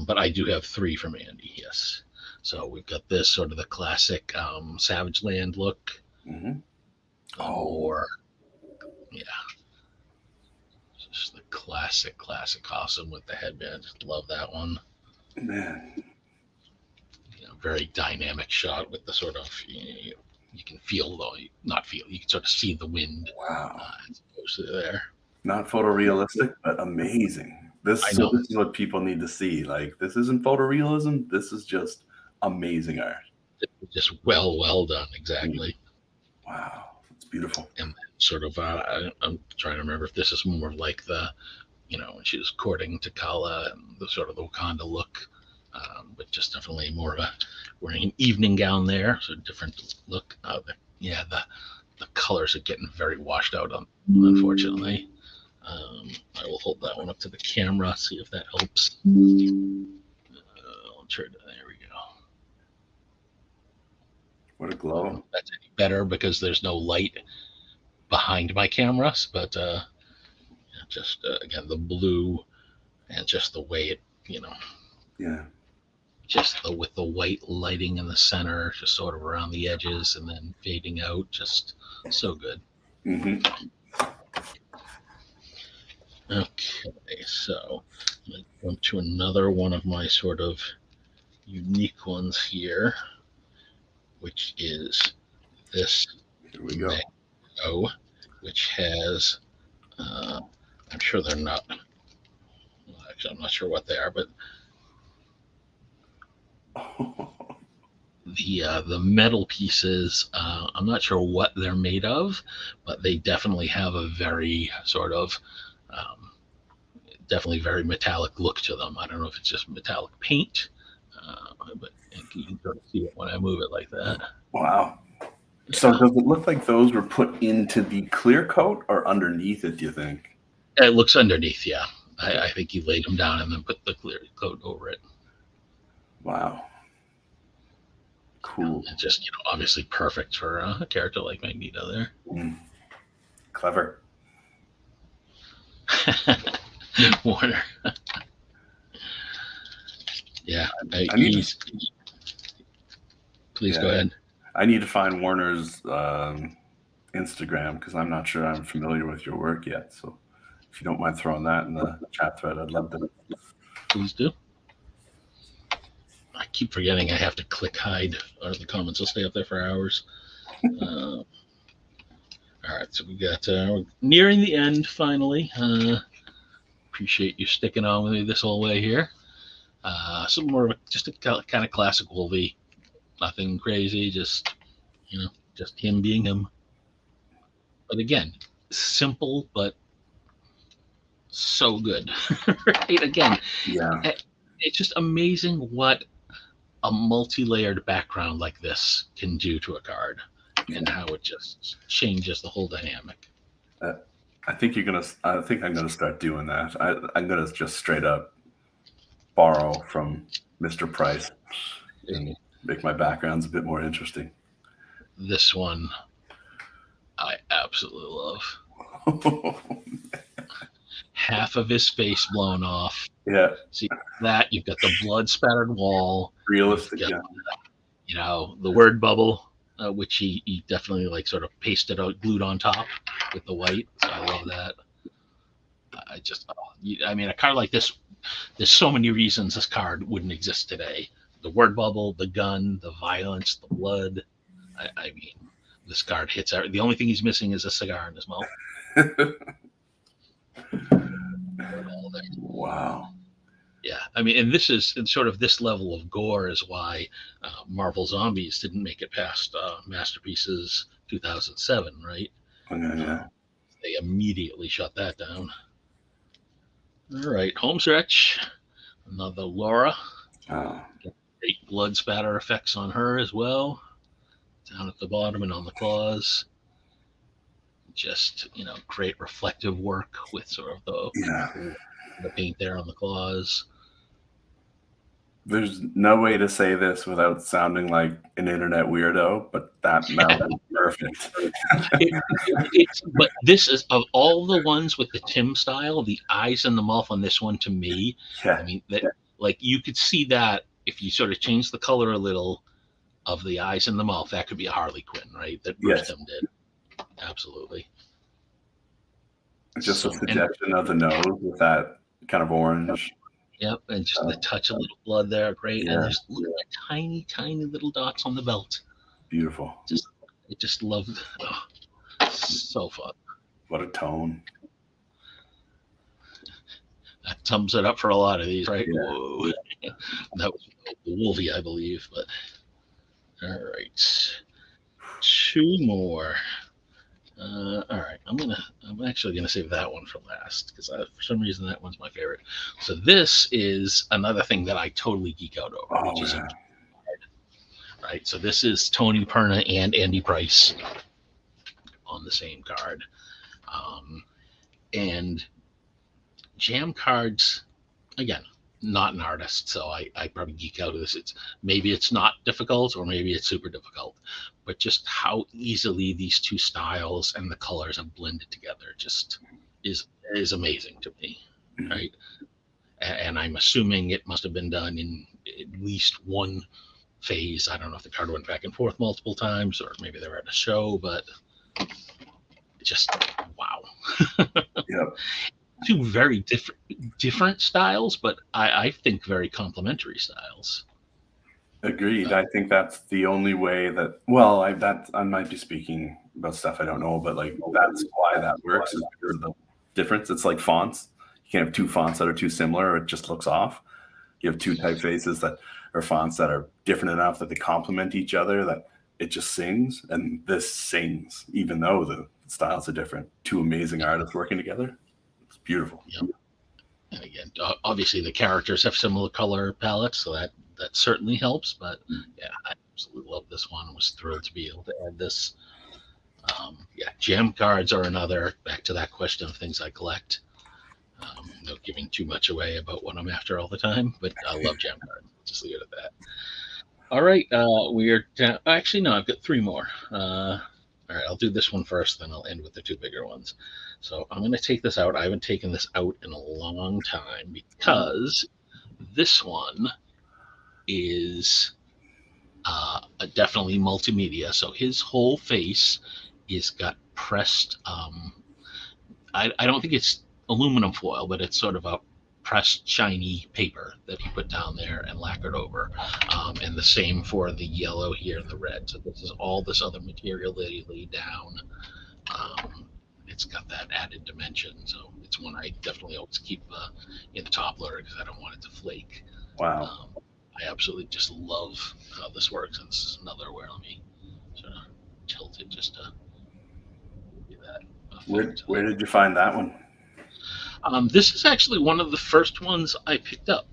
but I do have 3 from Andy. Yes. So we've got this sort of the classic Savage Land look, Hmm. Oh, or yeah, just the classic costume with the headband. Love that one. man. Very dynamic shot with the sort of you can feel though not feel you can sort of see the wind Wow. as opposed to there. Not photorealistic, but amazing. I know This is what people need to see. Like, this isn't photorealism. This is just amazing art. it's just well done Mm. exactly. Wow, it's beautiful. And sort of I'm trying to remember if this is more like the when she was courting T'Challa and the sort of the Wakanda look, but just definitely more of a wearing an evening gown there, so different look. The colors are getting very washed out on, unfortunately. I will hold that one up to the camera, see if that helps. I'll try to, there we go. What a I don't know glow. if that's any better because there's no light behind my cameras, but just again the blue and just the way it, Yeah. just with the white lighting in the center, just sort of around the edges and then fading out, just so good. Hmm. Okay, so I'm going to jump to another one of my sort of unique ones here, which is this Here we go. Magneto, which has, I'm sure they're not, well, actually, I'm not sure what they are, but the metal pieces, I'm not sure what they're made of, but they definitely have a very sort of, um, definitely very metallic look to them. I don't know if it's just metallic paint, but you can sort of see it when I move it like that. Wow. So does it look like those were put into the clear coat or underneath it, do you think? It looks underneath, yeah. Okay. I think he laid them down and then put the clear coat over it. Wow. Cool. And just, obviously perfect for a character like Magneto there. Mm. Clever. Warner. Yeah. I need to, Please yeah, go ahead. I need to find Warner's Instagram because I'm not sure I'm familiar with your work yet. So if you don't mind throwing that in the chat thread, I'd love to. Please do. I keep forgetting I have to click hide, or the comments will stay up there for hours. All right, so we got we're nearing the end finally. Appreciate you sticking on with me this whole way here. Some more just a kind of classic Wolvie, nothing crazy, just just him being him. But again, simple but so good. Right? Again, Yeah. it's just amazing what a multi-layered background like this can do to a card, and how it just changes the whole dynamic. I think I'm gonna start doing that. I'm gonna just straight up borrow from Mr. Price and make my backgrounds a bit more interesting. This one I absolutely love. Half of his face blown off. Yeah. See that? You've got the blood spattered wall. Realistic. Got, Yeah. The word bubble, which he definitely like sort of pasted out, glued on top with the white. So I love that. A card like this, there's so many reasons this card wouldn't exist today. The word bubble, the gun, the violence, the blood. This card hits out. The only thing he's missing is a cigar in his mouth. Wow. Yeah, and this is sort of this level of gore is why Marvel Zombies didn't make it past Masterpieces 2007, right? Yeah. They immediately shut that down. All right, home stretch. Another Laura. Great blood spatter effects on her as well. Down at the bottom and on the claws. Just, great reflective work with sort of the paint there on the claws. There's no way to say this without sounding like an internet weirdo, but that mouth is perfect. But this is, of all the ones with the Tim style, the eyes and the mouth on this one, to me, Yeah. Like you could see that if you sort of change the color a little of the eyes and the mouth, that could be a Harley Quinn, right? That Bruce Tim did. Absolutely. Just a suggestion of the nose with that kind of orange. Yep, and just the touch of little blood there, great. Yeah. And just look at tiny, tiny little dots on the belt. Beautiful. Just love. So fun. What a tone. That sums it up for a lot of these, right? Yeah. Whoa. That was the Wolvie, I believe. But all right, 2 more. All right, I'm actually gonna save that one for last because for some reason that one's my favorite. So this is another thing that I totally geek out over, which is right. So this is Tony Perna and Andy Price on the same card, and Jam cards. Again, not an artist, so I probably geek out of this. Maybe it's not difficult, or maybe it's super difficult, but just how easily these two styles and the colors have blended together just is amazing to me, right? And I'm assuming it must have been done in at least one phase. I don't know if the card went back and forth multiple times, or maybe they were at a show, but just wow. Yep. 2 very different styles, but I think very complementary styles. Agreed. I think that's the only way that. Well, I might be speaking about stuff I don't know, but like that's why that works is because of the difference. It's like fonts. You can't have 2 fonts that are too similar; or it just looks off. You have 2 typefaces that are fonts that are different enough that they complement each other. That it just sings, and this sings, even though the styles are different. 2 amazing artists working together. It's beautiful. Yep. And again, obviously the characters have similar color palettes, so that certainly helps. But yeah, absolutely love this one. I was thrilled to be able to add this. Yeah, jam cards are another. Back to that question of things I collect. No giving too much away about what I'm after all the time, but I love jam cards. Just leave it at that. All right, we are down. Actually, no, I've got three more. All right, I'll do this one first, then I'll end with the two bigger ones. So I'm going to take this out. I haven't taken this out in a long time because this one is definitely multimedia. So his whole face is got pressed. I don't think it's aluminum foil, but it's sort of a pressed shiny paper that he put down there and lacquered over. And the same for the yellow here and the red. So this is all this other material that he laid down. It's got that added dimension. So it's one I definitely always keep in the top loader because I don't want it to flake. Wow. I absolutely just love how this works. And this is another where let me sort of tilt it just to give that effect. Where did you find that one? This is actually one of the first ones I picked up.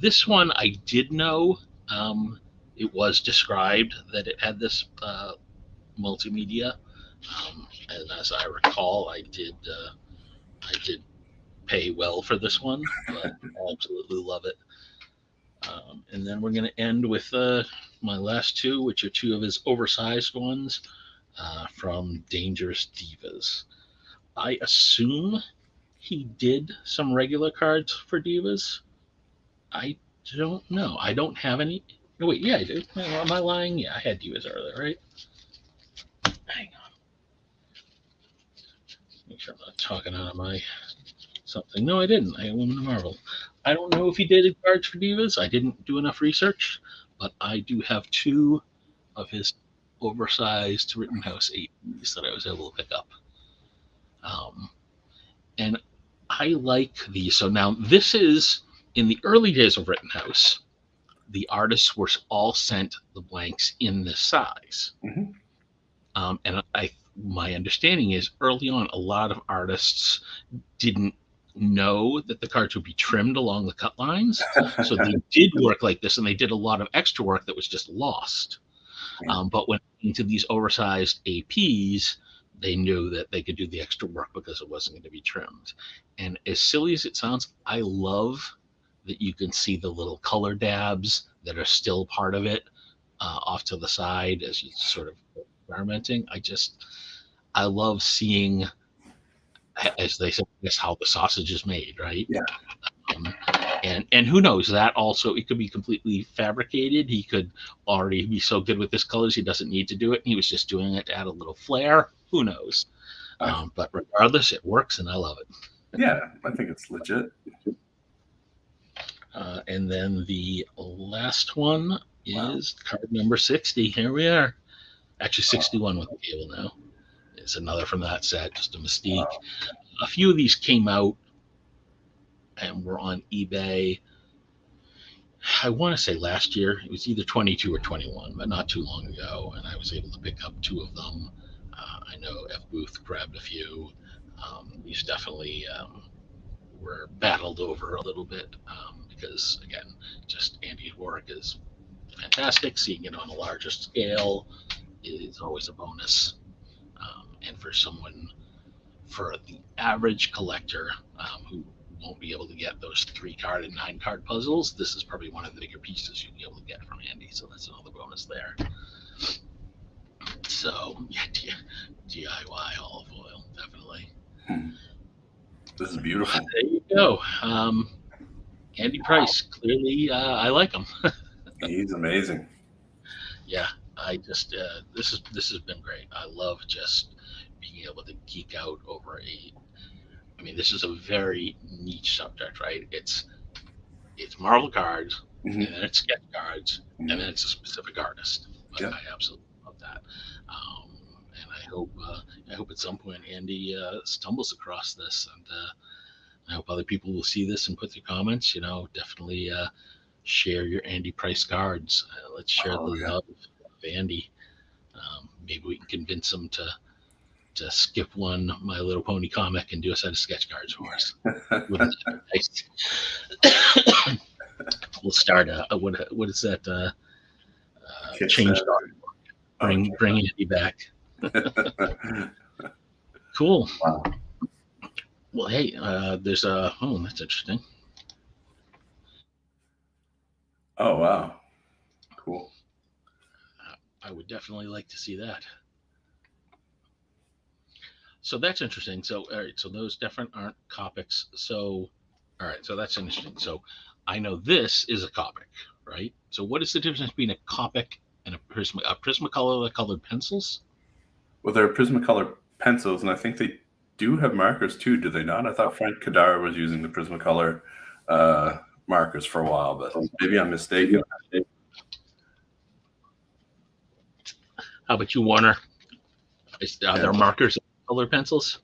This one I did know. It was described that it had this multimedia, and as I recall, I did pay well for this one, but I absolutely love it. And then we're going to end with my last two, which are two of his oversized ones from Dangerous Divas. I assume he did some regular cards for Divas. I don't know. I don't have any. No, wait, yeah, I do. Am I lying? Yeah, I had Divas earlier, right? Hang on. Make sure I'm not talking out of my something. No, I didn't. I had Woman of Marvel. I don't know if he did cards for Divas. I didn't do enough research, but I do have two of his oversized Rittenhouse 80s that I was able to pick up. And I like these. So now this is in the early days of Rittenhouse, the artists were all sent the blanks in this size. Mm-hmm. And my understanding is early on, a lot of artists didn't know that the cards would be trimmed along the cut lines. So they did work like this, and they did a lot of extra work that was just lost. But when into these oversized APs, they knew that they could do the extra work because it wasn't going to be trimmed. And as silly as it sounds, I love that you can see the little color dabs that are still part of it off to the side as you sort of experimenting. I love seeing, as they say, how the sausage is made, right? Yeah. And who knows, that also, it could be completely fabricated. He could already be so good with his colors he doesn't need to do it. He was just doing it to add a little flair. Who knows? But regardless, it works and I love it. Yeah, I think it's legit. And then the last one is card number 60. Here we are. Actually, 61 with the cable now. It's another from that set, just a Mystique. Wow. A few of these came out and were on eBay. I want to say last year. It was either 22 or 21, but not too long ago. And I was able to pick up two of them. I know F. Booth grabbed a few. These definitely were battled over a little bit because, again, just Andy's work is fantastic. Seeing it on a larger scale is always a bonus. And for the average collector who won't be able to get those 3-card and 9-card puzzles, this is probably one of the bigger pieces you'll be able to get from Andy. So that's another bonus there. So, yeah, DIY olive oil, definitely. This is beautiful. There you go. Andy Price, clearly, I like him. He's amazing. Yeah, I just this has been great. I love just being able to geek out over I mean, this is a very niche subject, right? It's Marvel cards, and then it's sketch cards, and then it's a specific artist. But I absolutely love that. And I hope at some point Andy stumbles across this, and I hope other people will see this and put their comments. Definitely share your Andy Price cards. Let's share the love of Andy. Maybe we can convince him to skip one My Little Pony comic and do a set of sketch cards for us. We'll start what is that? change. Okay. Bring Andy back. Cool. Wow. Well, hey, there's a. Oh, that's interesting. Oh wow. Cool. I would definitely like to see that. So that's interesting. So all right, so those different aren't Copics. So all right, so that's interesting. So I know this is a Copic, right? So what is the difference between a Copic and a Prismacolor colored pencils? Well, they're Prismacolor pencils, and I think they do have markers too. Do they not? I thought Frank Kadar was using the Prismacolor markers for a while, but maybe I'm mistaken. How about you, Warner? Are there markers in colored pencils?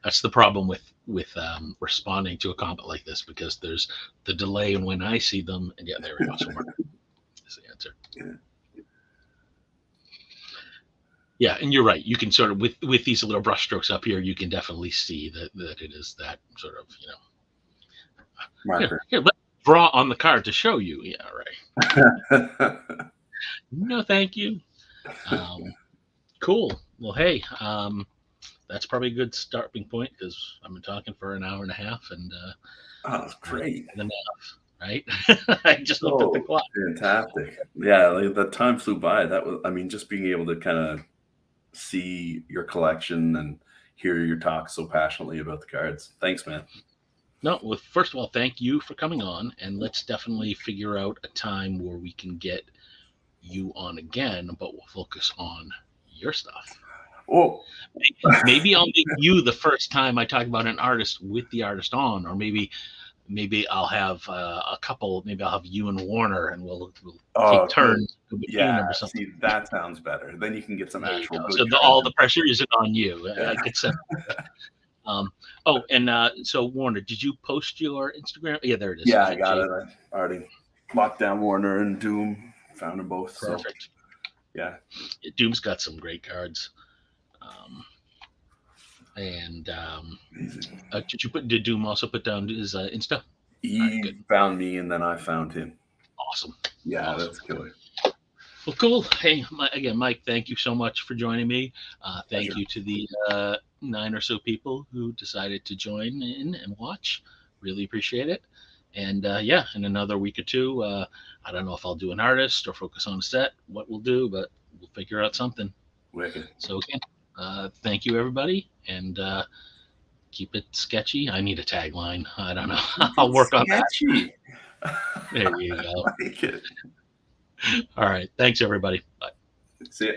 That's the problem with responding to a comment like this, because there's the delay in when I see them. And yeah, there we go. So is the answer. Yeah, and you're right. You can sort of with these little brush strokes up here, you can definitely see that it is that sort of marker. Here, let's draw on the card to show you. Yeah, right. No, thank you. Cool. Well, hey, that's probably a good starting point, because I've been talking for an hour and a half, and that's great. Enough, right? I just looked at the clock. Fantastic. Yeah, like the time flew by. That was, I mean, just being able to kind of see your collection and hear your talk so passionately about the cards. Thanks, man. No, well, first of all, thank you for coming on, and let's definitely figure out a time where we can get you on again, but we'll focus on your stuff. Oh, maybe I'll make you the first time I talk about an artist with the artist on, or maybe I'll have a couple. Maybe I'll have you and Warner, and we'll take turns between them or something. See, that sounds better. Then you can get some actual. So all the pressure isn't on you. Yeah. I could say. Oh, and so Warner, did you post your Instagram? Yeah, there it is. Yeah, I got it. I already locked down Warner and Doom. Found them both. Perfect. So, yeah. Doom's got some great cards. Did Doom also put down his Insta? He found me, and then I found him. Awesome. Yeah, awesome. That's killer. Well, cool. Hey, again, Mike, thank you so much for joining me. Thank you to the 9 or so people who decided to join in and watch. Really appreciate it. And in another week or two, I don't know if I'll do an artist or focus on a set, what we'll do, but we'll figure out something. Wicked. So again, thank you, everybody, and keep it sketchy. I need a tagline. I don't know. I'll work on that. There you go. Like it. All right. Thanks, everybody. Bye. See ya.